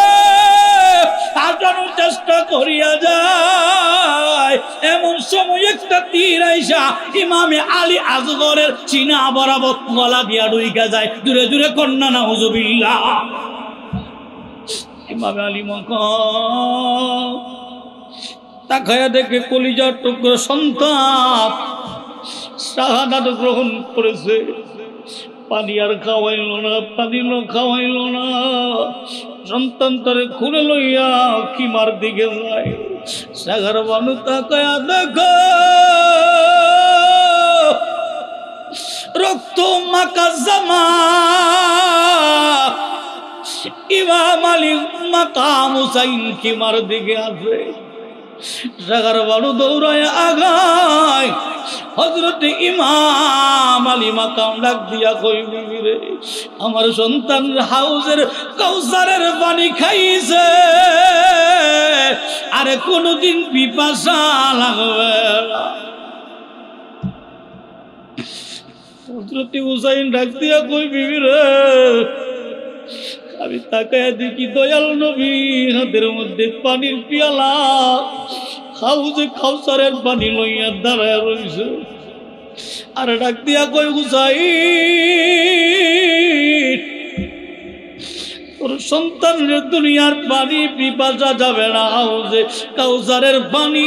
A: হাসানোর চেষ্টা করিয়া যায়। এমন সময় একটা তীর আইসা ইমামে আলী আসগরের সিনা বরাবর গলা দিয়া ঢুইকা যায়। দূরে দূরে কন্যা তাকায়া দেখে কলিজার টুকরো সন্তান শাহাদাত গ্রহণ করেছে। পানি আর খাওয়াইল না, পানি খাওয়াইল না। সন্তান তারে খুলে লইয়া কিমার দিকে যায়। সাগর বানু তাকায়া দেখো রক্ত মাকা জামা ইমাম আলী মাকাম হুসাইন কিমার দিকে আছে। সাগর বানু দৌড়ায় আগায় হযরত ইমাম আলী মাকাম ডাক দিয়া কই বিবি রে, আমার সন্তান হাউজের কাউসারের পানি খাইছে, আরে কোনদিন পিপাসা লাগবে না। হযরত হুসাইন ডাক দিয়া কই বিবি রে, আমি তাকায় দেখি দয়াল নবী হাতের মধ্যে পানির পিয়ালা হাউজে কাউসারের পানি লইয়া দাঁড়ায় রইছে। আর ডাক দিয়া কই হুসাইন, তোর সন্তানের দুনিয়ার পানি পিপাসা যাবে না, হাউজে কাউসারের পানি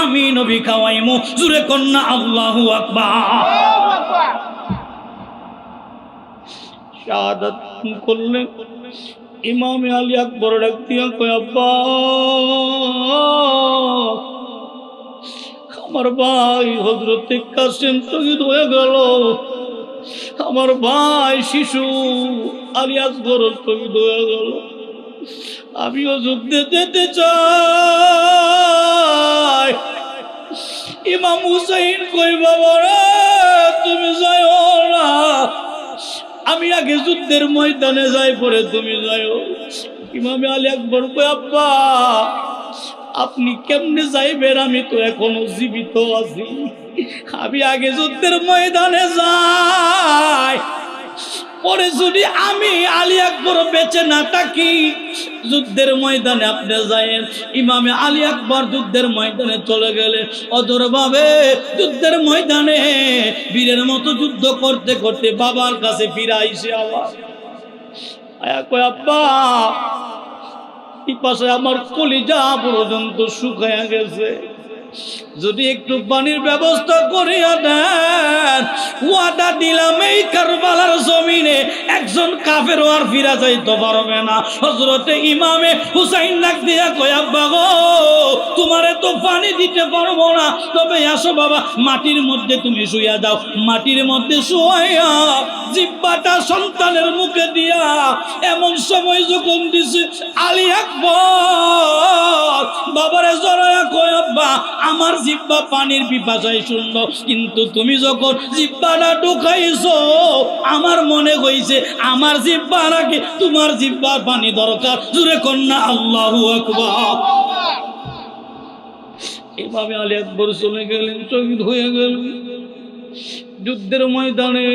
A: আমি নবী খাওয়াইমু। জুরে কন্যা আল্লাহু আকবার। শাহাদাত করলেন। ইমাম আলী আকবর ডাক দিয়া কই আব্বা, আমার ভাই হযরতে কাসেম শহীদ হয়ে গেল, আমার ভাই শিশু আলী আসগর শহীদ হয়ে গেল, আমিও যুদ্ধে যেতে চাই। ইমাম হুসাইন কই বাবা রে, তুমি যাইও না, আমি আগে যুদ্ধের ময়দানে যাই পরে তুমি যাইও। ইমাম আলী আকবর কই আব্বা, আপনি কেমনে যাইবেন, আমি তো এখনো জীবিত আছি, আমি আগে যুদ্ধের ময়দানে যাই, পরে যদি আমি আলী আকবর বেঁচে না থাকি যুদ্ধের ময়দানে আপনি যায়েন। ইমামে আলী আকবর যুদ্ধের ময়দানে চলে গেলেন। অদরভাবে যুদ্ধের ময়দানে বীরের মতো যুদ্ধ করতে করতে বাবার কাছে ফিরে আইসে আবার আয়া কয় আব্বা, এই পাশে আমার কলিজা পর্যন্ত শুকায়া গেছে, যদি একটু পানির ব্যবস্থা করিয়া দেন, ওয়াদা দিলাম এই কারবালার জমিনে একজন কাফেরও আর ফিরা যাইতে পারবে না। হযরতে ইমামে হুসাইন ডাক দিয়া কয় আব্বা গো, তোমারে তো পানি দিতে পারবো না, তবে আসো বাবা, মাটির মধ্যে তুমি শুইয়া যাও। মাটির মধ্যে শুয়াইয়া জিহ্বাটা সন্তানের মুখে দিয়া এমন সময় যখন দিছে, আলী আকবর বাবারে জড়ায়া কয় আব্বা, আমার জিহ্বা পানির পিপাসায় শূন্য, কিন্তু তুমি যখন জিহ্বাটা ঢুকাইছো আমার মনে হইছে আমার জিহ্বার আগে তোমার জিহ্বার পানি দরকার। জোরে কন্যা আল্লাহু আকবার। এভাবে আলী আকবর চলে গেলেন, শহীদ হয়ে গেলেন যুদ্ধের ময়দানে।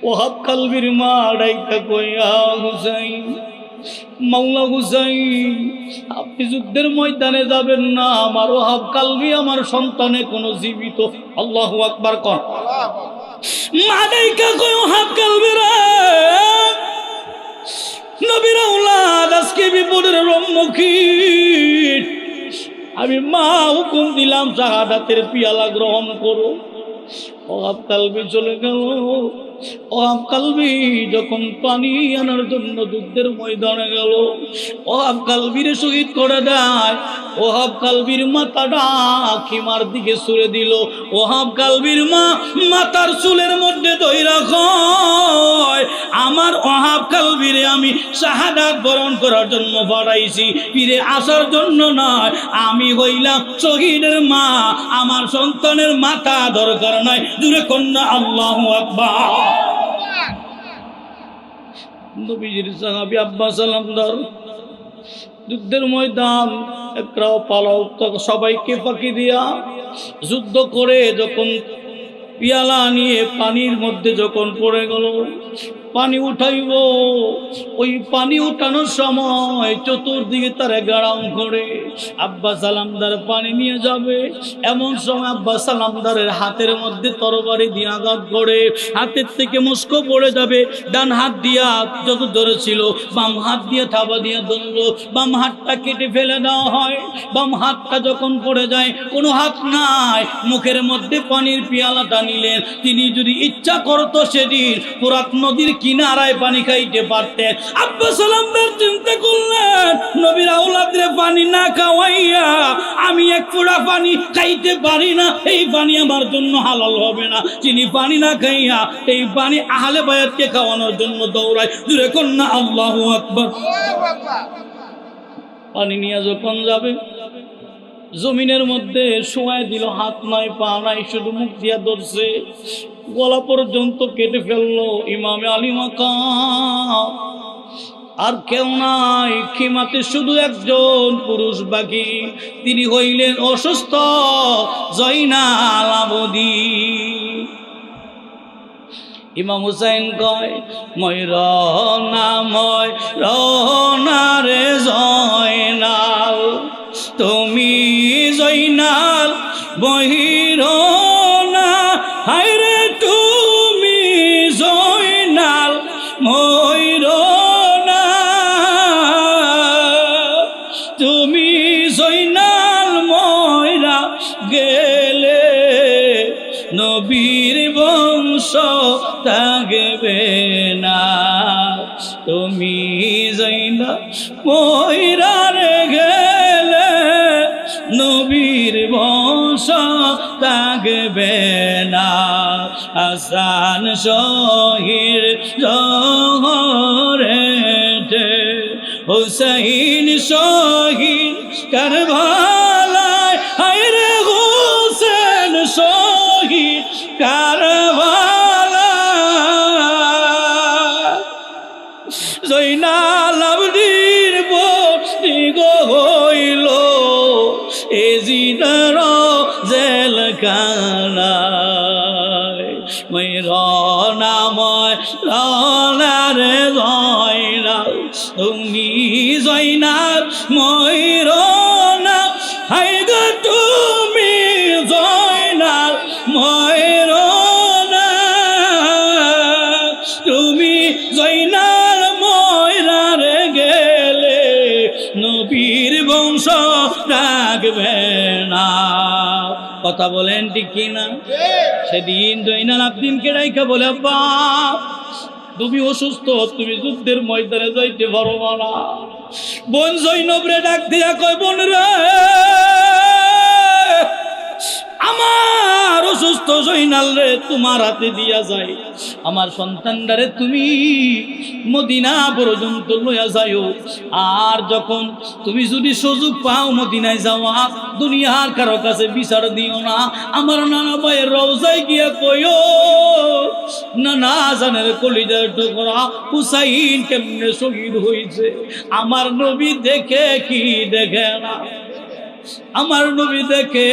A: ওহাব কালবির মা ডাইকা কইয়া হুসাইন, মাওলা হুসাইন, আপনি যুদ্ধের ময়দানে যাবেন না, আমার ওহাব কালবি আমার সন্তানে কোনো জীবিত। আল্লাহু আকবার কর। মা ডাইকা কই ওহাব কালবিরা, নবীর আওলাদ আজকে বিপদের সম্মুখীন, আমি মা হুকুম দিলাম শাহাদাতের পিয়ালা গ্রহণ করো। ওহাব কালবি চলে গেল। ওহাব কালবি যখন পানি আনার জন্য যুদ্ধের ময়দানে গেল, ওহাব কালবির শহীদ করে দেয়। ওহাব কালবির মাথাটা খিমার দিকে ছুঁড়ে দিল। ওহাব কালবির মা মাথার চুলের মধ্যে ধইরা কয়, আমার ওহাব কালবিরে আমি শাহাদাত বরণ করার জন্য পাঠাইছি, ফিরে আসার জন্য নয়। আমি হইলাম শহীদের মা, আমার সন্তানের মাথা দরকার নাই। জোরে কন্যা আল্লাহু আকবার। নবীজির সাহাবী আব্বাস সালামদার যুদ্ধের ময়দান একরাও পালাও সবাইকে ফাঁকি দিয়া যুদ্ধ করে যখন পিয়ালা নিয়ে পানির মধ্যে যখন পড়ে গেল, পানি উঠাইব, ওই পানি উঠানোর সময় চতুর্দিকে তারা গাড়াম করে আব্বা সালামদার পানি নিয়ে যাবে। এমন সময় আব্বা সালামদারের হাতের মধ্যে তরবারি দিয়ে আঘাত করে হাতের থেকে মুস্কো পড়ে যাবে। ডান হাত দিয়া যত ধরে ছিল বাম হাত দিয়ে থাবা দিয়ে ধরলো, বাম হাতটা কেটে ফেলে দেওয়া হয়। বাম হাতটা যখন পড়ে যায়, কোনো হাত নাই, মুখের মধ্যে পানির পিয়ালাটা নিলেন। তিনি যদি ইচ্ছা করতো সেদিন ফোরাত নদীর কিনারায় পানি খাইতে পারতেন। আব্বা সালামদার চিন্তা করলেন, নবীর আওলাদরে পানি না খাওয়াইয়া আমি এক ফোঁটা পানি খাইতে পারি না, এই পানি আমার জন্য হালাল হবে না। তিনি পানি না খাইয়া এই পানি আহলে বায়াতকে খাওয়ানোর জন্য দৌড়ায়। জুরে কন্যা আল্লাহু আকবার। পানি নিয়ে যখন যাবে, জমিনের মধ্যে শোয়ায় দিল, হাত নাই পা নাই, শুধু মুখ দিয়া ধরছে, গলা পর্যন্ত কেটে ফেললো ইমামে আলী মাকাম। আর কেউ নাই, খিমাতে শুধু একজন পুরুষ বাকি, তিনি হইলেন অসুস্থ জয়নাল আবদীন। ইমাম হুসাইন কয়, ময়রনা রে জয়নাল, তুমি জয়নাল ময়রনা, হায়রে তুমি জয়নাল ময়রনা, তুমি জয়নাল ময়রা গেলে নবীর বংশ থাকবে না, তুমি জয়নাল ময়রা গেলে নবীর বংশ থাকবে না। হাসান শহীদ জহরেতে, হুসাইন শহীদ কারবালায়, হায়রে হুসেন শহীদ কারবালায়, জয়নাল আবদীর বস্তি হইল এ জিনার জেলখানায়। ময়রনার জয়নাল, তুমি জয়নাল ময়রনা, হায় গো তুমি জয়নাল ময়রনা, তুমি জয়নাল ময়রার গেলে নবীর বংশ রাখবে না। কথা বলেন ঠিক কিনা? সেদিন জয়নাল আবদীনকে রাইখা বলে, আব্বা তুমি অসুস্থ, তুমি যুদ্ধের ময়দানে যাইতে পারো না। বোন জৈনবরে ডাক দিয়া কয়, বোন রে, আমার অসুস্থ জয়নাল রে তোমার হাতে দিয়া যায়, আমার সন্তানটারে তুমি মদিনা পর্যন্ত লইয়া যাইও। আর যখন তুমি যদি সুযোগ পাও মদিনায় যাওয়া, দুনিয়ার কারো কাছে বিচার দিও না, আমার নানা ভাইয়ের রওজায় গিয়া কইও, নানা জানের কলিজার টুকরা হুসাইন কেমনে শহীদ হইছে। আমার নবী দেখে কি দেখে না, আমার নবী দেখে।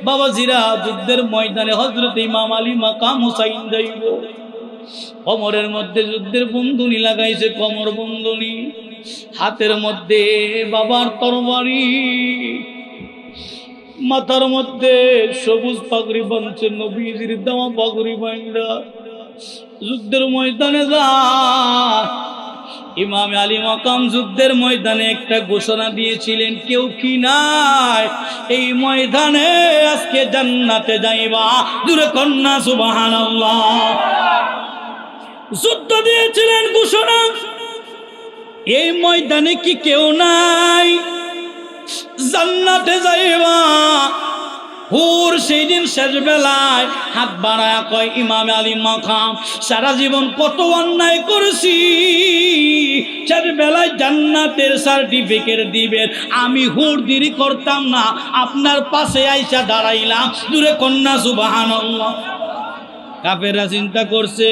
A: বাবাজিরা, যুদ্ধের ময়দানে হযরত ইমাম আলী মাকাম হুসাইন যাইব, কোমরের মধ্যে যুদ্ধের বন্ধনী লাগাইছে, কোমর বন্ধনী, হাতের মধ্যে বাবার তরবারি, মাথার মধ্যে সবুজ পাগড়ি বাঁধছে, নবীজির দেওয়া পাগড়ি বাইন্দা যুদ্ধের ময়দানে যায়। ইমাম আলী মাকাম যুদ্ধের ময়দানে একটা ঘোষণা দিয়েছিলেন, কেউ কি নাই এই ময়দানে আজকে জান্নাতে যাইবা, দূরে কন্যা সুবহানাল্লাহ। যুদ্ধ দিয়েছিলেন ঘোষণা, এই ময়দানে কি কেউ নাই জান্নাতে যাইবা। হুর সেই দিন শেষ বেলায় হাত বাড়ায় কয়, ইমাম আলী মাকাম সারা জীবন কত অন্যায় করেছি, শেষ বেলায় জান্নাতের সার্টিফিকেট দিবেন, আমি হুর দেরি করতাম না, আপনার পাশে আইসা দাঁড়াইলাম, দূরে কন্যা সুবহানাল্লাহ। কাফেররা চিন্তা করছে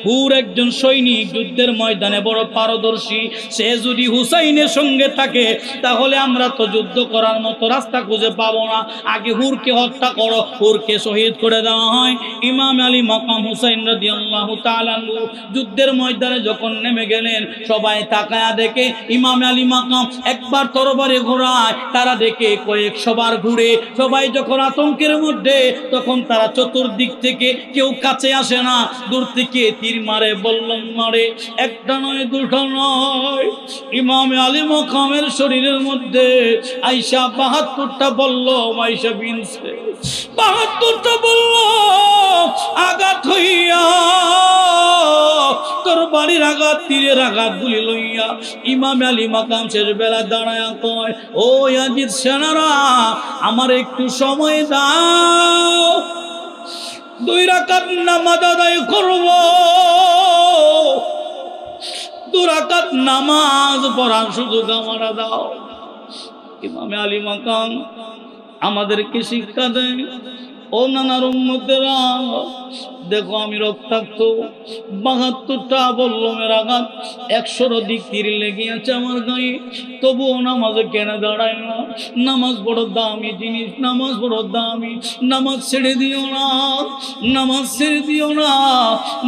A: হুর একজন সৈনিক, যুদ্ধের ময়দানে বড় পারদর্শী, সে যদি হুসাইনের সঙ্গে থাকে তাহলে আমরা তো যুদ্ধ করার মতো রাস্তা খুঁজে পাবো না। আগে হুরকে হত্যা করো, হুরকে শহীদ করে দেওয়া হয়। ইমাম আলী মাকাম হুসাইন রাদিয়াল্লাহু তাআলা আনহু যুদ্ধের ময়দানে যখন নেমে গেলেন, সবাই তাকায়া দেখে ইমাম আলী মাকাম একবার তরবারি ঘোরায়, তারা দেখে কয়েকশো বার ঘুরে। সবাই যখন আতঙ্কের মধ্যে, তখন তারা চতুর্দিক থেকে কেউ কাছে আসে না, দূর থেকে তীর মারে, বল্লম মারে। একটা নয়, দুটো নয়, ইমাম আলী মাকামের শরীরের মধ্যে আইসা ৭২টা বল্লম আইসা বিনছে, ৭২টা বল্লম আঘাত হইয়া, তোর বাড়ির আঘাত, তীরের আঘাত গুলি লইয়া ইমাম আলী মাকাম শেষ বেলা দাঁড়ায়া কয়, ও ইয়াজিদ সেনারা, আমার একটু সময় দাও, 2 রাকাত নামাজ আদায় করব, 2 রাকাত নামাজ পড়ার সুযোগ আমার দাও। ইমাম আলী মাকাম আমাদেরকে শিক্ষা দেয়, ও নানার উম্মতেরা, দেখো আমি রক্তাক্ত, ৭২টা বল্লমের আঘাত, ১০০র অধিক তীর লেগে আছে আমার গায়ে, তবুও নামাজে কেন দাঁড়ায় না? নামাজ বড় দামি জিনিস, নামাজ বড় দামি, নামাজ ছেড়ে দিও না, নামাজ ছেড়ে দিও না।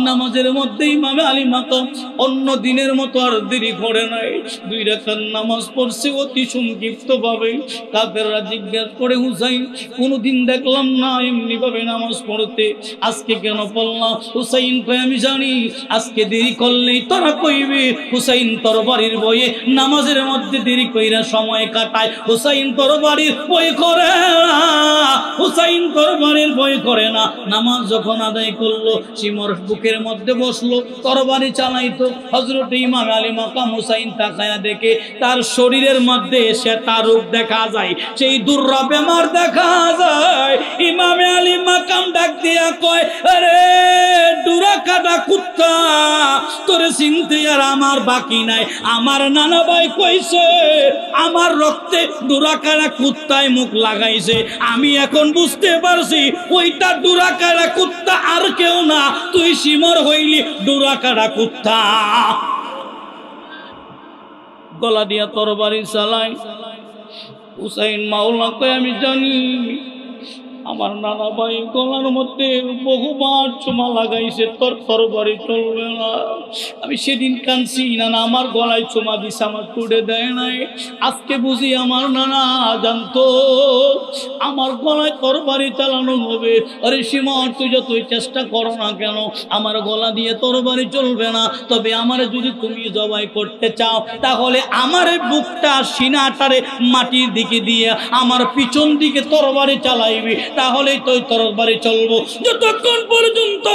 A: নামাজের মধ্যে ইমাম আলী মাকাম অন্য দিনের মতো আর দেরি করে নাই, 2 রাকাত নামাজ পড়ছে অতি সংক্ষিপ্ত ভাবে। কাফেররা জিজ্ঞাসা করে, হুসাইন কোনোদিন দেখলাম না এমনি ভাবে নামাজ পড়তে, আজকে কেন পড়লাম? হুসাইন কয়, আমি জানি আজকে দেরি করলেই তোরা কইবে হুসাইন তরবারির বয়ে নামাজের মধ্যে দেরি কইরা সময় কাটায়। হুসাইন তরবারির বই করে না, হুসাইন তরবারির বই করে না। নামাজ যখন আদায় করলো, সিমর বুকের মধ্যে বসলো, তরবারি চালাইতো। হযরত ইমাম আলী মাকাম হুসাইন তাকায়া দেখে তার শরীরের মধ্যে সে তার রূপ দেখা যায়, সেই দুর্রা বেমার দেখা যায়। ইমাম আলী মাকাম ডাক দিয়া কয়, আরে ডুরা কাটা কুত্তা, তোরে চিনতে আর আমার বাকি নাই। আমার নানা ভাই কইছে আমার রক্তে ডুরা কাটা কুত্তায় মুখ লাগাইছে, আমি এখন বুঝতে পারছি ওইটা ডুরা কাটা কুত্তা আর কেউ না, তুই সিমর হইলি ডুরা কাটা কুত্তা। গলা দিয়া তরবারি চালাই। হুসাইন মাওলা কয়, আমি জানি আমার নানা ভাই গলার মধ্যে বহুবার চুমা লাগাইছে, তোর তরবারি চলবে না। আমি সেদিন কাঁদছি, নানা আমার গলায় চুমা দিছে, আমার টুটে দেয় নাই। আজকে বুঝি আমার নানা জানতো আমার গলায় তরবারি চালানো হবে। আরে সীমর, তুই যতই চেষ্টা করো না কেন, আমার গলা দিয়ে তরবারি চলবে না। তবে আমারে যদি তুমি জবাই করতে চাও, তাহলে আমার বুকটা সিনাটারে মাটির দিকে দিয়ে আমার পিছন দিকে তরবারি চালাইবি, তাহলেই তো তরবারি চলবো। যতক্ষণ পর্যন্ত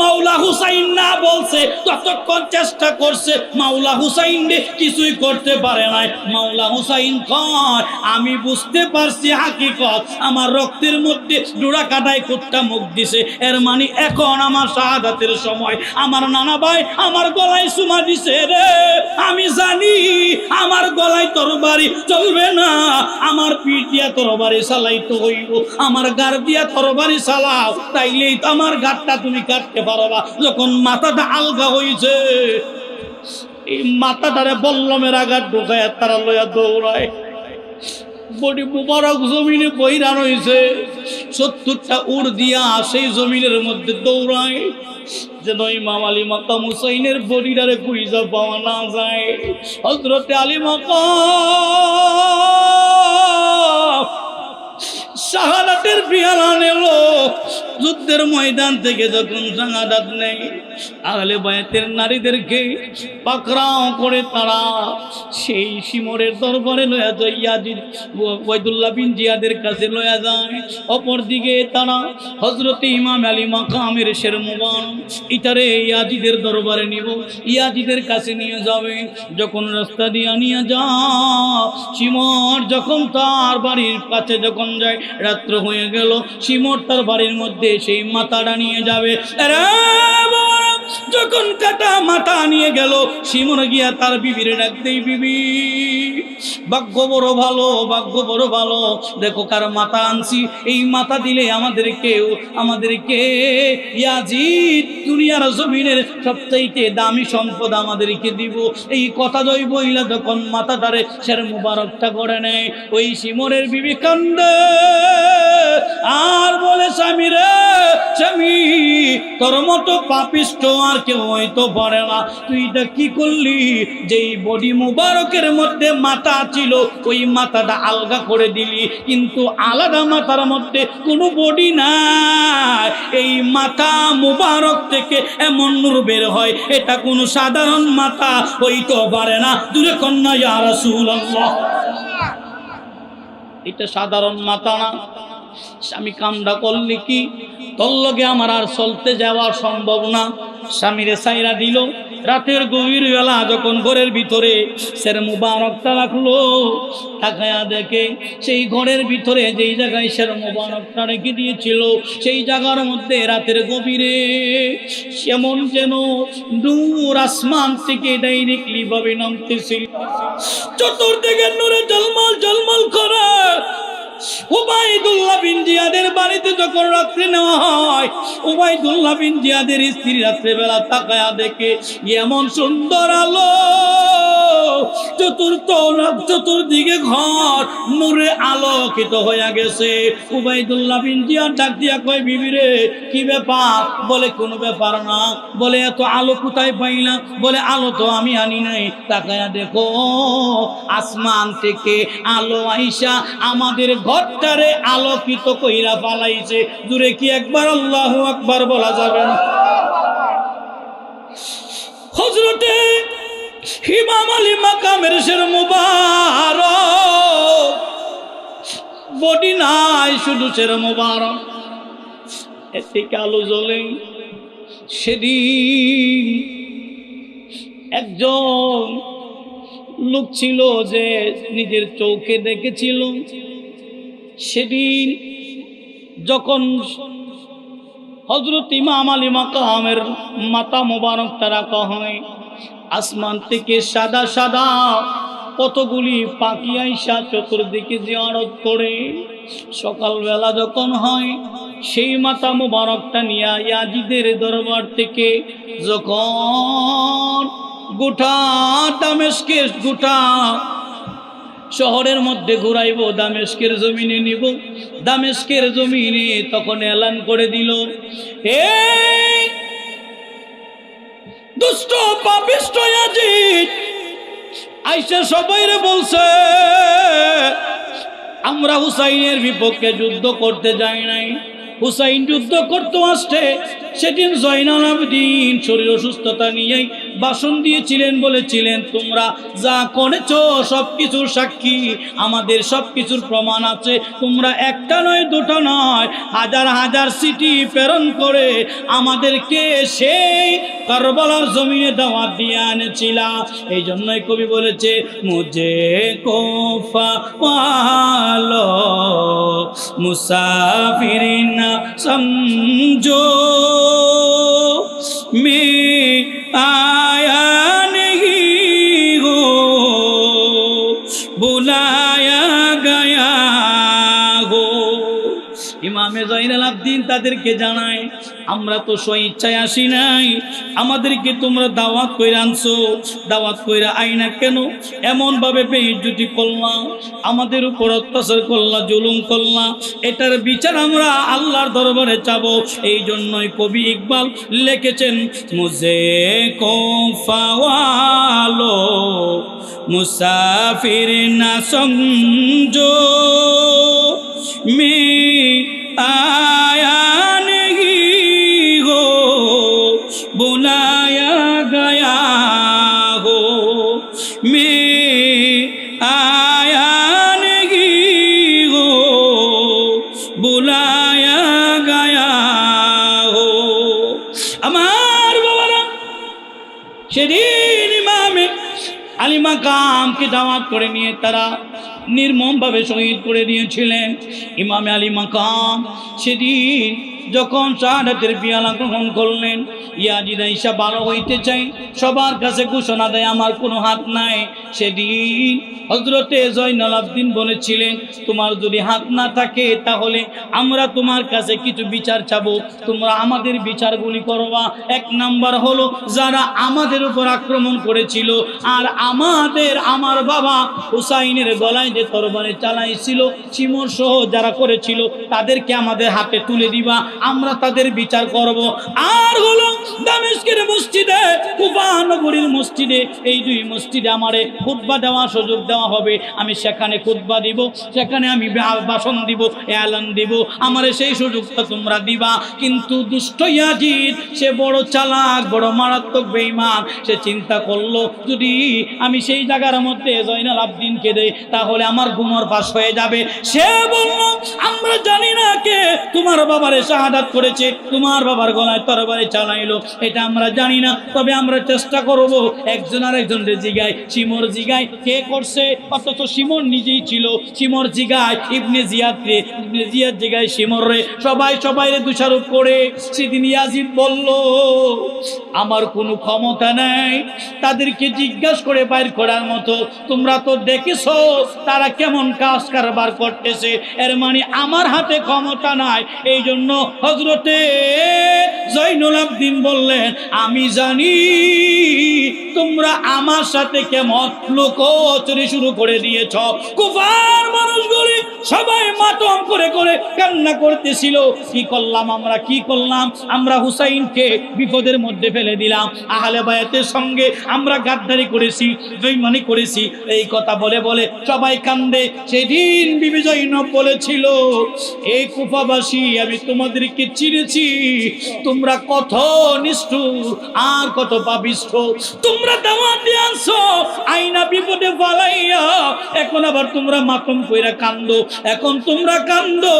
A: মাওলা হুসাইন না বলছে, ততক্ষণ চেষ্টা করছে, মাওলা হুসাইন কিছুই করতে পারে নাই। মাওলা হুসাইন কয়, আমি বুঝতে পারছি হাকিকত, আমার রক্তের মধ্যে ডোরা কাটায় কুত্তা মুখ দিছে, এর মানে এখন আমার শাহাদাতের সময়। আমার নানা ভাই আমার গলায় চুমা দিছে রে, আমি জানি আমার গলায় তরবারি চলবে না, আমার পিঠ দিয়া তরবারি চালাইতে হইব, আমার গার দিয়া তরবারি চালাও, তাইলেই তো আমার গারটা তুমি কাটতে পারবা। যখন মাথাটা আলগা হইছে, এই মাথাটারে বল্লমের আঘাত ঢুকায় তারা লইয়া দৌড়ায়। বডি মুবারক জমিনে বইরা রইছে, ৭০টা উড় দিয়া সেই জমিনের মধ্যে দৌড়ায়, যেন ইমাম আলী মাকাম হুসাইনের বডিটারে খুঁজা পাওয়া না যায়। হযরত আলী মাকাম শাহাদাতের পিয়ালা নিল, যুদ্ধের ময়দান থেকে যখন শাহাদাত নেই, আহলে বায়াতের নারীদেরকে পাকড়াও করে তারা সেই শিমরের দরবারে লয়া যায়, ইয়াজিদ ওয়াইদুল্লাহ বিন জিয়াদের কাছে লয়া যায়। অপরদিকে তারা হযরত ইমাম আলী মাকামের শের মুবারক ইতারে ইয়াজিদের দরবারে নিব, ইয়াজিদের কাছে নিয়ে যাবে। যখন রাস্তা দিয়ে নিয়ে যা, শিমর যখন তার বাড়ির কাছে যখন যায়, রাত্র হয়ে গেল, শিমর তার বাড়ির মধ্যে সেই মাথাটা নিয়ে যাবে। যখন কাটা মাথা নিয়ে গেল, শিমর গিয়া তার বিবির ডাক দেই, বিবি ভাগ্য বড় ভালো, ভাগ্য বড় ভালো। দেখো কার মাথা আনছি, এই মাথা দিলে আমাদেরকে ইয়াজিদ দুনিয়ার জমিনের সবচাইতে দামি সম্পদ আমাদেরকে দিব। এই কথা দই বইলা যখন মাথাটারে শের মুবারকটা করে নেয়, ওই শিমরের বিবি কান্দে আর বলে, স্বামী রে স্বামী, তোর মতো পাপিষ্ট আর কেউ হয়তো পারে না। তুই এটা কি করলি? যেই বডি মুবারকের মধ্যে মাথা ছিল ওই মাথাটা আলগা করে দিলি, কিন্তু আলাদা মাথার মধ্যে কোনো বডি নাই। এই মাথা মুবারক থেকে এমন নূর বের হয়, এটা কোনো সাধারণ মাথা হইতে পারে না। দূরে কন্যা ইয়া রাসূলুল্লাহ, এটা সাধারণ মাথা না। স্বামী কামটা করলি কি, তোর লগে আমার আর চলতে যাওয়া সম্ভব না। স্বামীরে সাইরা দিল। রাতের গভীর বেলা যখন ঘরের ভিতরে সের মুবারকটা রাখলো, তাকায়া দেখে সেই ঘরের ভিতরে যেই জায়গায় সের মুবারকটা রেখে দিয়েছিল, সেই জায়গার মধ্যে রাতের গভীরে এমন যেন নূর আসমান থেকে ডাইরেক্টলি ভাবে নামতেছিল। চতুর্দিকে নূরে ঝলমল ঝলমল করে। উবাইদুল্লাহ বিন জিয়াদের বাড়িতে যখন রাত্রে নেওয়া হয়, উবাইদুল্লাহ বিন জিয়াদের স্ত্রী রাত্রেবেলা তাকায়া দেখে এমন সুন্দর আলো, চতুর্দিকে ঘর নূরে আলোকিত হয়ে গেছে। উবাইদুল্লাহ বিন জিয়াদ ডাক দিয়া কয়, বিবি রে কি ব্যাপার? বলে কোনো ব্যাপার না। বলে এত আলো কোথায় পাইলা? বলে আলো তো আমি আনি নাই। তাকায়া দেখো আসমান থেকে আলো আইসা আমাদের ঘরটারে আলোকিত কইরা পালাইছে। দূরে কি একবার আল্লাহু আকবার বলা যাবে না? হযরতে ইমাম আলী মাকামের শের মুবারক, বডি নাই, শুধু শের মুবারক, এতে আলো জ্বলে। সেদিন একজন লোক ছিল যে নিজের চোখে দেখেছিল। সেদিন যখন হযরত ইমাম আলী মাকামের মাথা মোবারকটা রাখা হয়, আসমান থেকে সাদা সাদা কতগুলি পাখি আইসা চতুর্দিকে জিয়ারত করে। সকালবেলা যখন হয়, সেই মাথা মোবারকটা নিয়ে ইয়াজিদের দরবার থেকে যখন গোটা দামেস্কের গোটা শহরের মধ্যে ঘুরাইব, দামেস্কের জমিনে নিব, দামেস্কের জমিনে তখন এলান করে দিল, এই দুষ্ট পাপিষ্ট ইয়াজিদ আইসা সবাইরে বলছে, আমরা হুসাইনের বিপক্ষে যুদ্ধ করতে যাই নাই, হুসাইন যুদ্ধ করতে আসছে। সেদিন জয়নাল আবেদিন শরীর অসুস্থতা নিয়েই ভাষণ দিয়েছিলেন, বলেছিলেন তোমরা যা করেছ সবকিছুর সাক্ষী, আমাদের সবকিছুর প্রমাণ আছে। তোমরা একটা নয় দুটো নয়, হাজার হাজার চিঠি প্রেরণ করে আমাদেরকে সেই কারবালার জমিনে দাওয়াত দিয়ে আনেছিলা। এই জন্যই কবি বলেছে, মুঝে কোফা পালো মুসাফির না সমঝো मैं आया नहीं हो बुलाया गया हो। ইমামে জয়নাল আবেদিন তাদেরকে জানায়, আমরা তো স্বইচ্ছায় আসি নাই, আমাদেরকে তোমরা দাওয়াত কইরা আনছো, দাওয়াত কইরা আইনা কেন এমন ভাবে বেইজ্জতি করলা, আমাদের উপর অত্যাচার করলা, জুলুম করলা, এটার বিচার আমরা আল্লাহর দরবারে চাবো। এই জন্যই কবি ইকবাল লিখেছেন, মুঝে কোফাওয়ালো মুসাফির না সমঝো मैं आया नहीं हो बुलाया गया हो, मैं आया नहीं हो बुलाया गया हो। আমার বাবারা, সেদিন ইমামে আলী মাকামকে দাওয়াত করে নিয়ে তারা নির্মমভাবে শহীদ করে দিয়েছিলেন। ইমামে আলী মাকাম সেদিন যখন শাহাদাতের পিয়ালা গ্রহণ করলেন, ইয়াজিদ আইসা ভালো হইতে চাই, সবার কাছে ঘোষণা দেয় আমার কোনো হাত নাই। সেদিন হযরতে জয়নুল আবেদিন বলেছিলেন, তোমার যদি হাত না থাকে তাহলে আমরা তোমার কাছে কিছু বিচার চাবো, তোমরা আমাদের বিচারগুলি করবা। এক নাম্বার হলো, যারা আমাদের উপর আক্রমণ করেছিল আর আমার বাবা হুসাইনের গলায় যে তরবারি চালাইছিল, শিমর সহ যারা করেছিল, তাদেরকে আমাদের হাতে তুলে দিবা, আমরা তাদের বিচার করব। আর হলো দামেস্কের মসজিদে, কুফা নগরীর মসজিদে, এই দুই মসজিদে আমারে খুতবা দেওয়ার সুযোগ দেওয়া হবে। আমি সেখানে খুতবা দিব, সেখানে আমি ভাষণ দিব, এলান দিব, আমারে সেই সুযোগটা তোমরা দিবা। কিন্তু দুষ্ট ইয়াজিদ, সে বড় চালাক, বড় মারাত্মক বেঈমান। সে চিন্তা করলো, যদি আমি সেই জায়গার মধ্যে জয়নুল আবেদিনকে দেই তাহলে আমার গুমর পাশ হয়ে যাবে। সে বলল, আমরা জানি না কে তোমার বাবারে শাহাদাত করেছে, তোমার বাবার গলায় তরবারি চালাইলো, এটা আমরা জানি না, তবে আমরা চেষ্টা করব একজন আর একজনের জিগায়, শিমর জিগায় কে করছে, অথচ শিমর নিজেই ছিল। শিমর জিগায় ইবনে জিয়াদ রে, ইবনে জিয়াদ জিগায় শিমর রে, সবাই দোষারোপ করে। সেদিন ইয়াজিদ বলল, আমার কোনো ক্ষমতা নাই তাদেরকে জিজ্ঞাসা করে বাইর করার মতো, তোমরা তো দেখেছো তারা কেমন কাজ কারবার করতেছে, এর মানে আমার হাতে ক্ষমতা নাই। এই জন্য হযরতে জয়নুল আবেদিন বললেন, আমি জানি তোমরা আমার সাথে কেমন লুকোচুরি শুরু করে দিয়েছ। কুফার মানুষগুলি সবাই মাতম করে করে কান্না করতেছিল, কি করলাম আমরা, কি করলাম আমরা, হুসাইনকে বিপদের মধ্যে ফেলে দিলাম, আহলে বায়াতের সঙ্গে আমরা গাদ্দারি করেছি, বেঈমানি করেছি, এই কথা বলে বলে সবাই কান্দে। সেদিন বিবি জয়নব বলেছিল, এই কুফাবাসী, আমি তোমাদেরকে চিনেছি, তোমরা কত নিষ্ঠুর আর কত পাপিষ্ঠ, তোমরা দাওয়াত দিয়ে আনছো আইনা বিপদে ফালাইয়া, এখন আবার তোমরা মাতম কইরা কান্দো, এখন তোমরা কান্দো,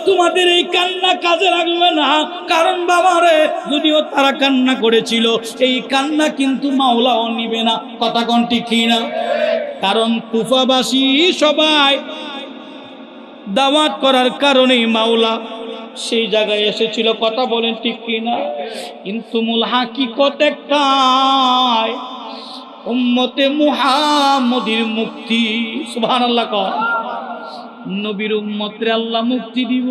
A: তোমাদের এই কান্না কাজে লাগবে না। কারণ বাবারে, যদিও তারা কান্না করেছিল, এই কান্না কিন্তু মাওলাও নিবে না। কথা কোন ঠিক না? কারণ কুফাবাসী সবাই দাওয়াত করার কারণেই মাওলা সেই জায়গায় এসেছিল। কথা বলেন ঠিক কিনা? কিন্তু মূল হাকিকত একটাই, উম্মতে মুহাম্মদীর মুক্তি। সুবহানাল্লাহ। কর নবীর উম্মতরে আল্লাহ মুক্তি দিব।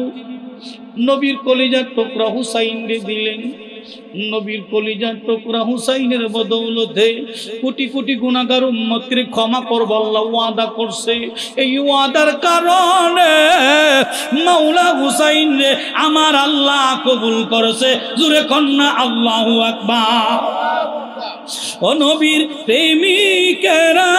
A: নবীর কলিজার টুকরা হুসাইনরে দিলেন, নবীর কলিজার টুকরা হুসাইনের বদৌলতে কোটি কোটি গুনাহগার উম্মতকে ক্ষমা করব আল্লাহ ওয়াদা করছে। এই ওয়াদার কারণে মাওলা হুসাইন রে আমার আল্লাহ কবুল করেছে। জোরে কন্না আল্লাহু আকবার। ও নবীর প্রেমিকেরা